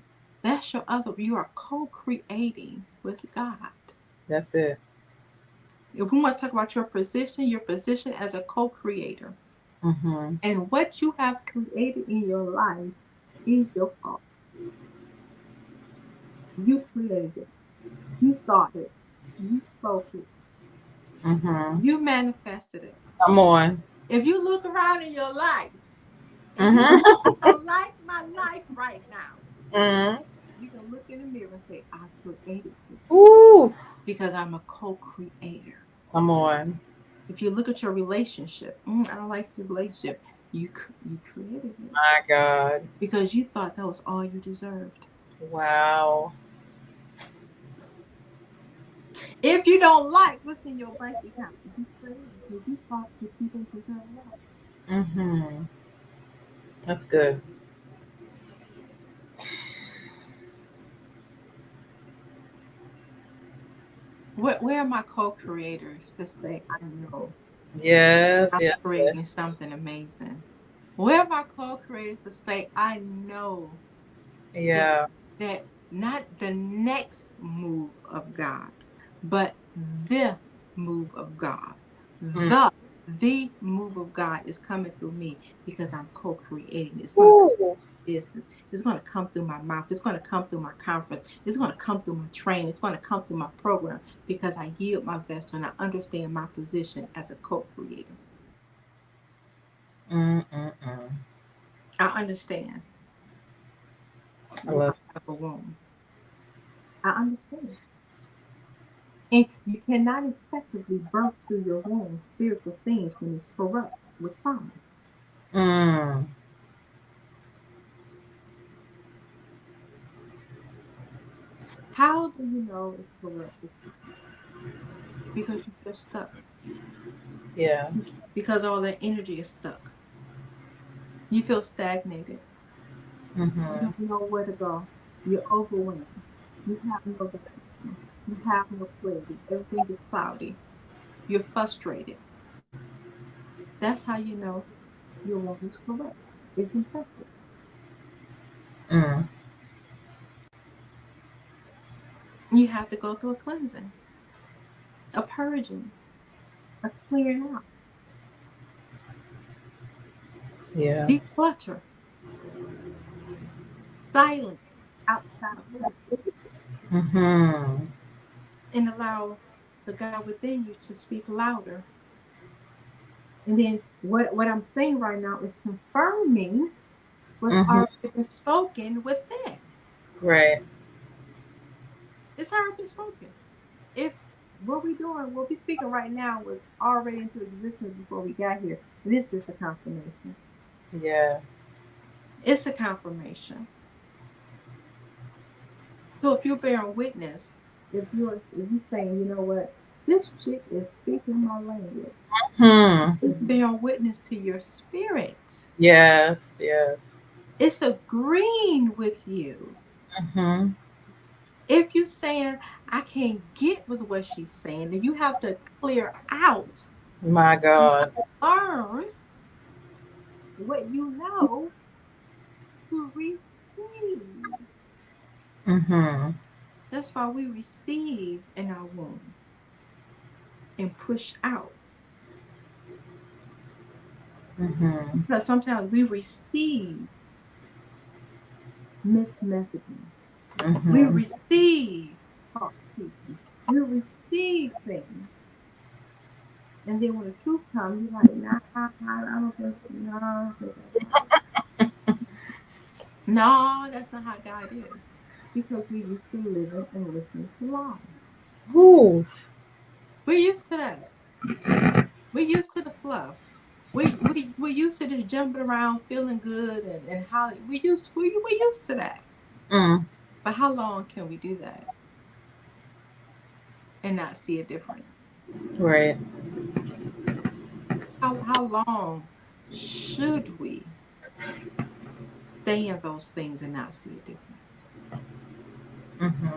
that's your other, you are co-creating with God. That's it. If we want to talk about your position as a co-creator, Mm-hmm. and what you have created in your life is your fault. You created it. You thought it. You spoke it. Mm-hmm. You manifested it. Come on. If you look around in your life, if you say, Mm-hmm. I don't like my life right now, Mm-hmm. you can look in the mirror and say, I created this Ooh. because I'm a co-creator. Come on. If you look at your relationship, I don't like the relationship. You created it My God. because you thought that was all you deserved. Wow. If you don't like what's in your bank account, you created it because you thought that you didn't deserve that. Mm-hmm. That's good. Where are my co-creators that say, I know Yes, I'm yes, yes. creating something amazing? Where are my co-creators that say, I know that Yeah. that not the next move of God, but the move of God. Mm. The move of God is coming through me because I'm co-creating. It's going to come Ooh. through business. It's going to come through my mouth. It's going to come through my conference. It's going to come through my training. It's going to come through my program because I yield my vessel and I understand my position as a co-creator. Mm-mm-mm. I understand I why love I have a womb. I understand. And you cannot effectively birth through your womb spiritual things when it's corrupt with trauma. it. Mm. How do you know it's corrupt with trauma? Because you feel stuck. Yeah. Because all that energy is stuck. You feel stagnated. You Mm-hmm. don't know where to go. You're overwhelmed. You have no direction. You have no clarity. Everything is cloudy. You're frustrated. That's how you know your womb is corrupt. It's infected. Mm. You have to go through a cleansing, a purging, a clearing out, Yeah. declutter, silence outside voices, Mm-hmm. and allow the God within you to speak louder. And then what I'm saying right now is confirming what's Mm-hmm. already been spoken within. Right. It's already been spoken. If what we speaking right now was already into existence before we got here, this is a confirmation. Yeah. It's a confirmation. So if you're bearing witness, if you're saying, you know what, this chick is speaking my language, Hmm. it's bearing witness to your spirit. Yes. Yes. It's agreeing with you. Mm-hmm. If you're saying, I can't get with what she's saying, then you have to clear out. My You God. have to learn what you know to receive. Mm-hmm. That's why we receive in our womb and push out. Mm-hmm. Because sometimes we receive missed messaging. We Mm-hmm. receive false teaching. We receive things. And then when the truth comes, you're like, nah, I don't think, no, I don't think that's right. No, that's not how God is. Because we're used to living and listening to lies. Ooh. We're used to that. We're used to the fluff. We're used to just jumping around, feeling good, and how we're used to that. Mm. But how long can we do that and not see a difference? Right. How long should we stay in those things and not see a difference? Mm-hmm.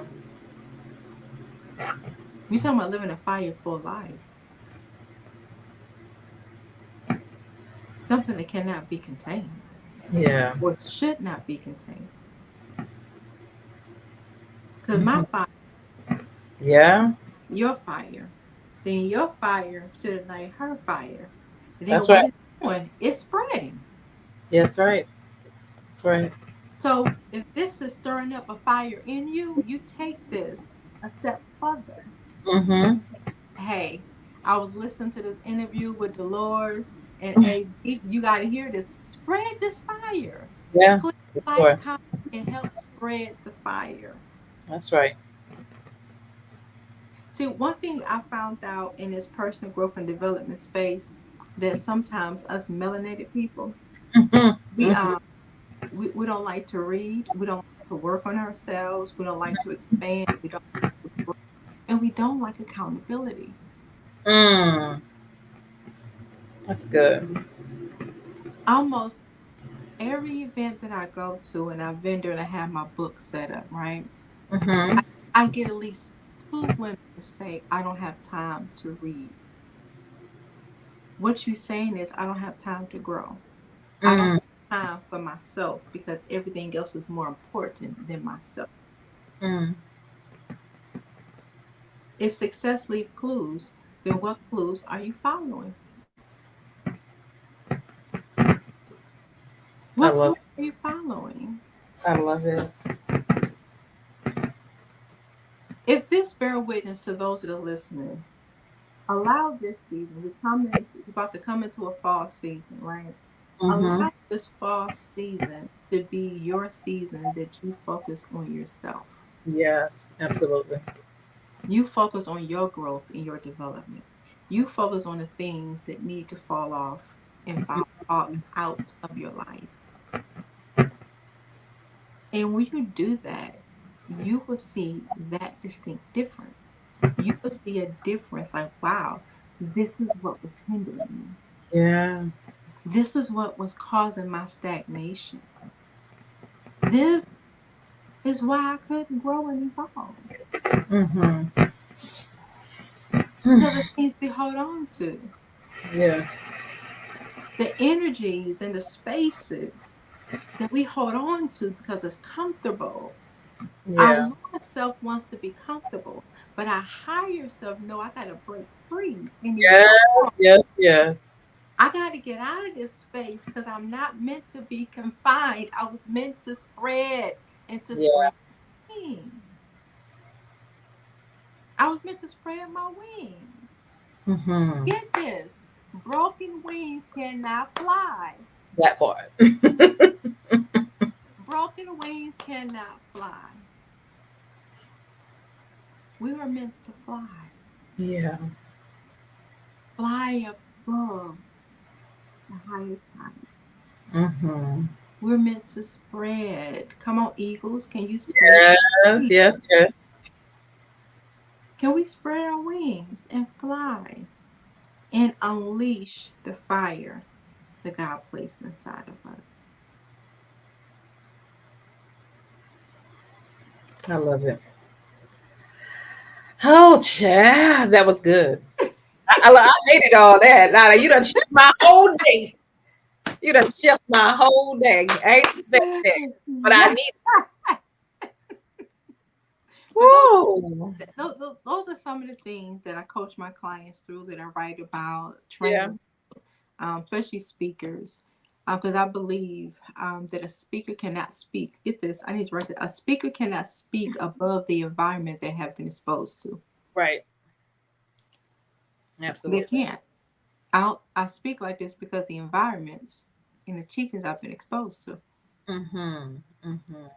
We're talking about living a fire-full life, something that cannot be contained Yeah. or should not be contained. Because Mm-hmm. my fire, Yeah. your fire, then your fire should ignite her fire. And then That's what right. it's doing, it's spreading. Yes, right. That's right. So if this is stirring up a fire in you, you take this a step further. Mm-hmm. Hey, I was listening to this interview with Deloris and AB. You got to hear this. Spread this fire. Yeah. Click For like, sure. comment, and help spread the fire. That's right. See, one thing I found out in this personal growth and development space that sometimes us melanated people, We we don't like to read. We don't like to work on ourselves. We don't like to expand. We don't like to grow, and we don't like accountability. Mm, that's good. Almost every event that I go to and I vendor and I have my book set up, right? Mm-hmm. I get at least two women to say, I don't have time to read. What you're saying is, I don't have time to grow. I don't Mm, have time for myself because everything else is more important than myself. mm. If success leaves clues, then what clues are you following? I What love clues it. are you following? I love it. If this bear witness to those that are listening, allow this season. We're about to come into a fall season, right? Mm-hmm. Allow this fall season to be your season that you focus on yourself. Yes, absolutely. You focus on your growth and your development. You focus on the things that need to fall off and fall out of your life. And when you do that, you will see that distinct difference. You will see a difference like, wow, this is what was hindering me. Yeah. This is what was causing my stagnation. This is why I couldn't grow and evolve. Mm-hmm. Because of things we hold on to, Yeah. the energies and the spaces that we hold on to because it's comfortable. Our Yeah. lower self wants to be comfortable, but our higher self know I got to break free and Yes. evolve. Yes. Yes. I got to get out of this space because I'm not meant to be confined. I was meant to spread and to Yeah. spread wings. I was meant to spread my wings. Mm-hmm. Get this, broken wings cannot fly. That part. Broken wings cannot fly. We were meant to fly, Yeah. fly above the highest height. Mm-hmm. We're meant to spread. Come on, eagles, can you spread Yes. your wings? Yes. Yes. Can we spread our wings and fly and unleash the fire that God placed inside of us? I love it. Oh, child, that was good. I hated all that. Now you done shift my whole day. You done shift my whole day. I ain't expect that, but I Yes. need. But Woo. those are some of the things that I coach my clients through, that I write about, Yeah. train, especially speakers. Because I believe that a speaker cannot speak. Get this, I need to write that. A speaker cannot speak above the environment they have been exposed to. Right. They Absolutely. can't. I speak like this because the environments and the teachings I've been exposed to. Mhm. Mhm.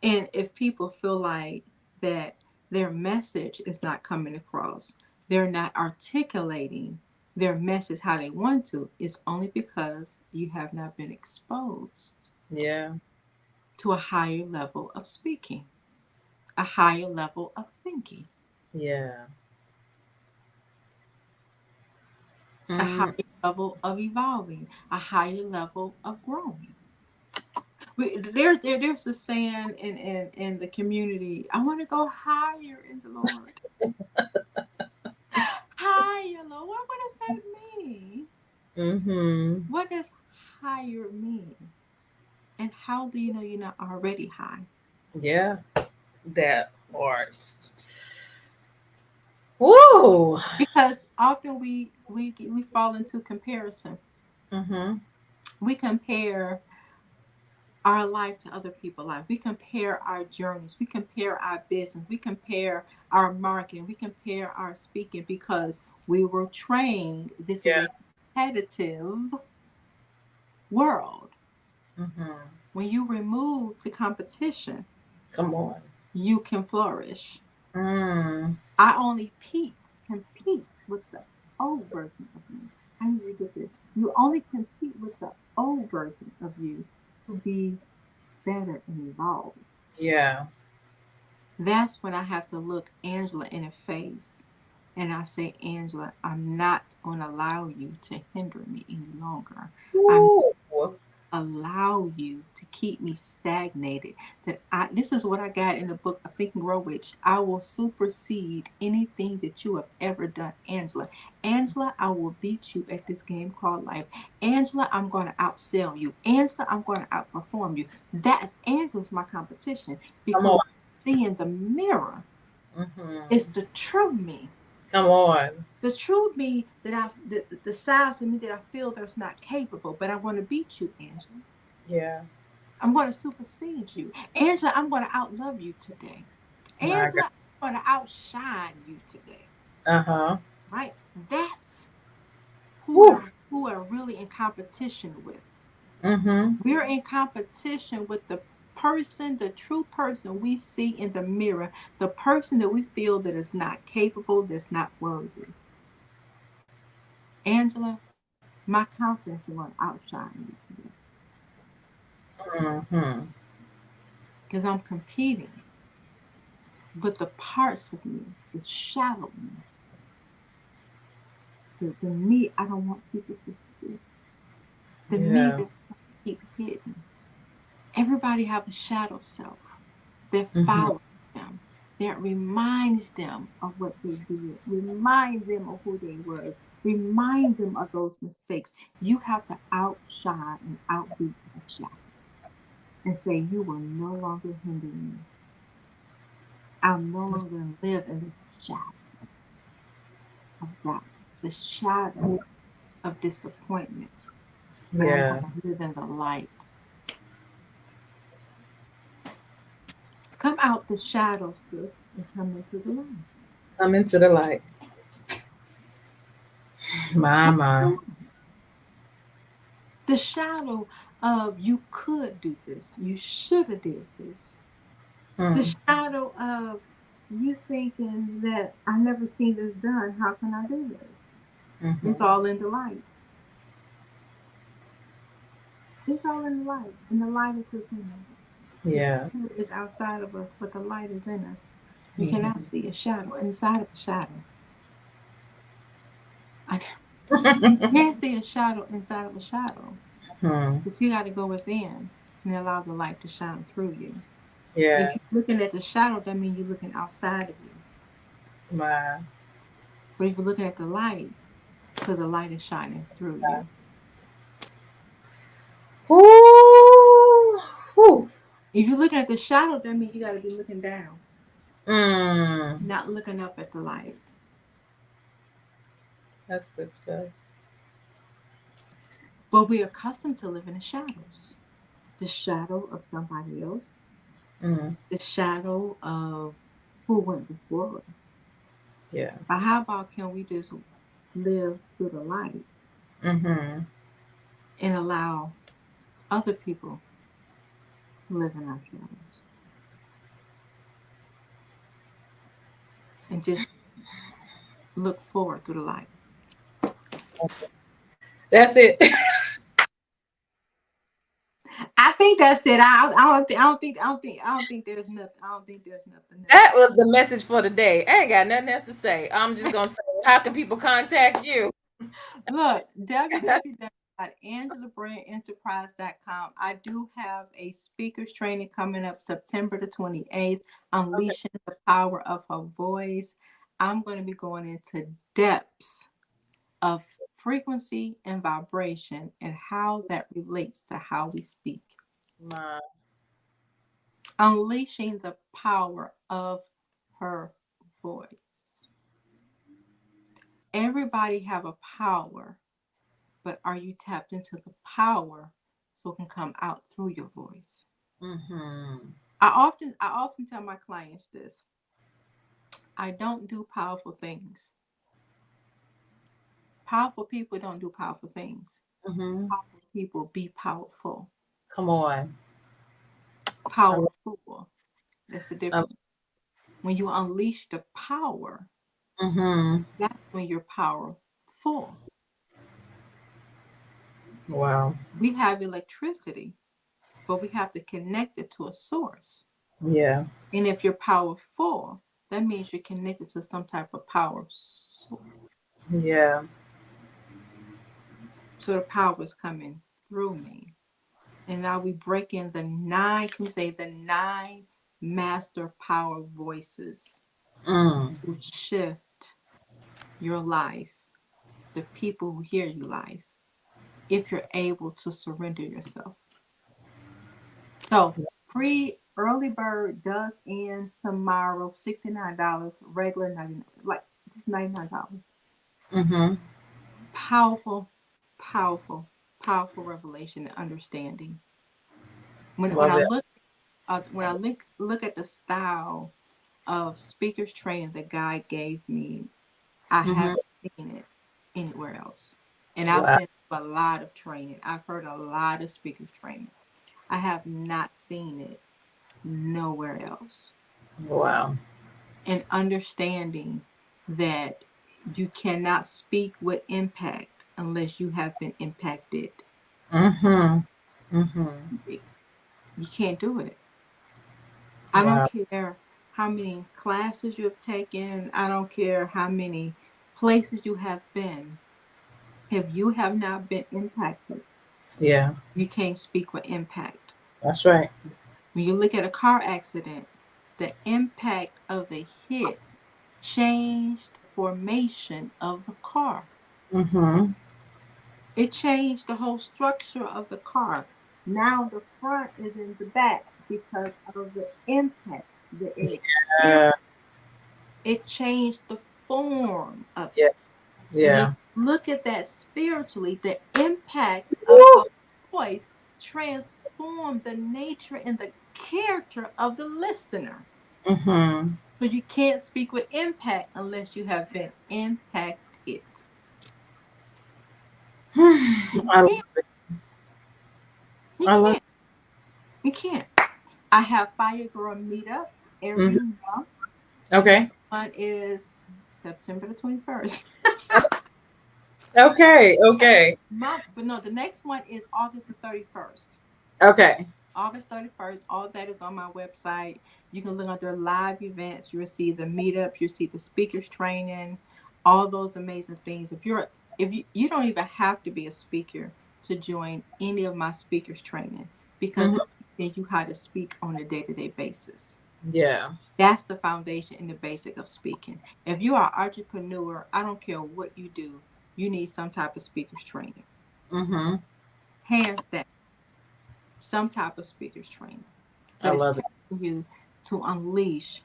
And if people feel like that their message is not coming across, they're not articulating their message how they want to, it's only because you have not been exposed Yeah. to a higher level of speaking, a higher level of thinking, Yeah. a higher Mm. level of evolving, a higher level of growing. There's a saying in the community, I want to go higher in the Lord. Higher, Lord. What does that mean? Mhm. What does higher mean? And how do you know you're not already high? Yeah. That part. Woo. Because often we fall into comparison. Mhm. We compare our life to other people's life. We compare our journeys. We compare our business. We compare our marketing. We compare our speaking because we were trained this is Yeah. a competitive world. Mhm. When you remove the competition, Come on. you can flourish. Mm. I only compete with the old version of me. I need to get this. You only compete with the old version of you to be better and evolved. Yeah. That's when I have to look Angela in the face and I say, Angela, I'm not going to allow you to hinder me any longer. I'm Ooh. allow you to keep me stagnated. This is what I got in the book of Think and Grow Rich. I will supersede anything that you have ever done, Angela. Angela, I will beat you at this game called life. Angela, I'm going to outsell you. Angela, I'm going to outperform you. That's Angela's my competition Come because on. what I see in the mirror is Hmm. the true me. Come on. The true me that the size of me that I feel that's not capable, but I want to beat you, Angela. Yeah. I'm going to supersede you. Angela, I'm going to outlove you today. My God. Angela, I'm going to outshine you today. Uh-huh. Right? That's Woo. who we're really in competition with. Mm-hmm. We're in competition with the person, the true person we see in the mirror, the person that we feel that is not capable, that's not worthy. Angela, my confidence is going to outshine you today Mm-hmm. because I'm competing with the parts of me that shadow me, the me I don't want people to see, the me Yeah. that I keep hidden. Everybody have a shadow self that Mm-hmm. follows them, that reminds them of what they did, reminds them of who they were, remind them of those mistakes. You have to outshine and outbeat that shadow and say, you will no longer hinder me. I'll no longer live in the shadow of doubt, the shadow of disappointment, but I'm Yeah. going to live in the light. Come out the shadow, sis, and come into the light. Come into the light. My, Come my. into the shadow of you could do this, you should have did this. The Mm. shadow of you thinking that I never seen this done. How can I do this? It's Mm-hmm. all in the light. It's all in the light, and the light is within us. The Yeah. shadow is outside of us, but the light is in us. You cannot Mm-hmm. see a shadow inside of a shadow. I, you can't see a shadow inside of a shadow, Hmm. but you got to go within and allow the light to shine through you. If Yeah. you're looking at the shadow, that means you're looking outside of you. My. But if you're looking at the light, because the light is shining through you. Ooh. Woo. If you're looking at the shadow, that means you got to be looking down, Mm. not looking up at the light. That's good stuff. But we're accustomed to living in shadows, the shadow of somebody else, Mm. the shadow of who went before us. Yeah. But how about can we just live through the light Mm-hmm. and allow other people to live in our shadows and just look forward through the light? That's it. I think that's it. I don't think there's nothing. I don't think there's nothing else. That was the message for the day. I ain't got nothing else to say. I'm just gonna say, how can people contact you? Look, www.angelabrandenterprise.com. I do have a speakers training coming up September the 28th, Okay. Unleashing the Power of Her Voice. I'm going to be going into depths of frequency and vibration and how that relates to how we speak. My. Unleashing the power of her voice. Everybody have a power, but are you tapped into the power so it can come out through your voice? Mm-hmm. I often tell my clients this. I don't do powerful things. Powerful people don't do powerful things. Mm-hmm. Powerful people be powerful. Come on. I love, Powerful. That's the I, difference. When you unleash the power, mm-hmm. that's when you're powerful. Wow. We have electricity, but we have to connect it to a source. Yeah. And if you're powerful, that means you're connected to some type of power source. Yeah. So the power is coming through me. And now we break in the nine, can we say the nine master power voices Mm. to shift your life, the people who hear you life, if you're able to surrender yourself. So pre early bird does end tomorrow, $69, regular 99, like just $99. Mm-hmm. Powerful, powerful, powerful revelation and understanding. When Love I it. look at the style of speakers training that God gave me, I Mm-hmm. haven't seen it anywhere else. And I've Wow. been to a lot of training. I've heard a lot of speakers training. I have not seen it nowhere else. Wow. And understanding that you cannot speak with impact unless you have been impacted. Mm-hmm. Mm-hmm. You can't do it. I don't Wow. care how many classes you have taken. I don't care how many places you have been. If you have not been impacted, Yeah. you can't speak with impact. That's right. When you look at a car accident, the impact of the hit changed the formation of the car. Mm-hmm. It changed the whole structure of the car. Now the front is in the back because of the impact that it experienced. Yeah. It changed the form of Yeah. it. And then Yeah. look at that spiritually, the impact of Woo. your voice transformed the nature and the character of the listener. Mm-hmm. So you can't speak with impact unless you have been impacted. You I love can't. it. You I love can't. You can't. I have Fire Girl meetups it. every Hmm. month. The next Okay. one is September the 21st. Okay. Okay. But no, the next one is August the 31st. Okay. August 31st. All that is on my website. You can look under live events. You'll see the meetups, you'll see the speakers training, all those amazing things. If you don't even have to be a speaker to join any of my speakers training because Hmm. it's teaching you how to speak on a day-to-day basis. Yeah. That's the foundation and the basic of speaking. If you are an entrepreneur, I don't care what you do, you need some type of speakers training. Hmm. Hands down, some type of speakers training. I But it's love it. helping you to unleash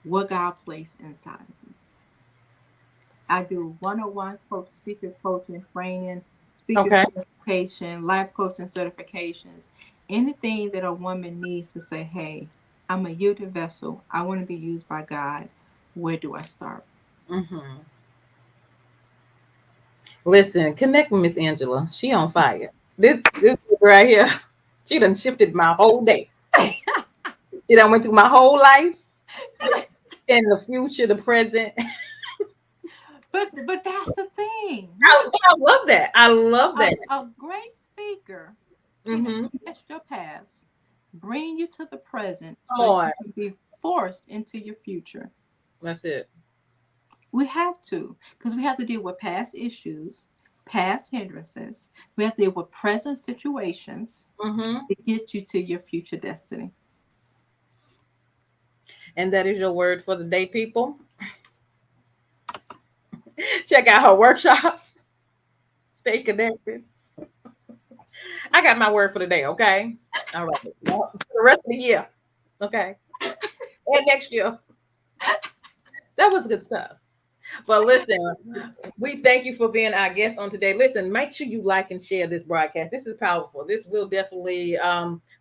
what God placed inside of you. I do one-on-one speaker coaching training, speaker Okay. certification, life coaching certifications, anything that a woman needs to say, hey, I'm a yielded vessel. I want to be used by God. Where do I start? Hmm. Listen, connect with Miss Angela. She on fire. This right here, she done shifted my whole day. She done went through my whole life and the future, the present. But that's the thing. I love that. I love that. A great speaker can Hmm. arrest your past, bring you to the present Come so you on. can be forced into your future. That's it. We have to, because we have to deal with past issues, past hindrances. We have to deal with present situations Hmm. to get you to your future destiny. And that is your word for the day, people. Check out her workshops. Stay connected. I got my word for the day, okay? All right. Well, for the rest of the year, okay? And next year. That was good stuff. But listen, we thank you for being our guest on today. Listen, make sure you like and share this broadcast. This is powerful. This will definitely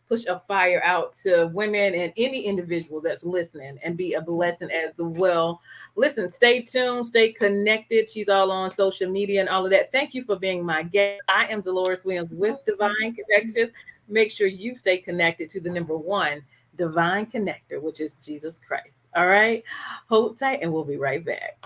push a fire out to women and any individual that's listening and be a blessing as well. Listen, stay tuned, stay connected. She's all on social media and all of that. Thank you for being my guest. I am Deloris Williams with Divine Connections. Make sure you stay connected to the number one divine connector, which is Jesus Christ. All right. Hold tight and we'll be right back.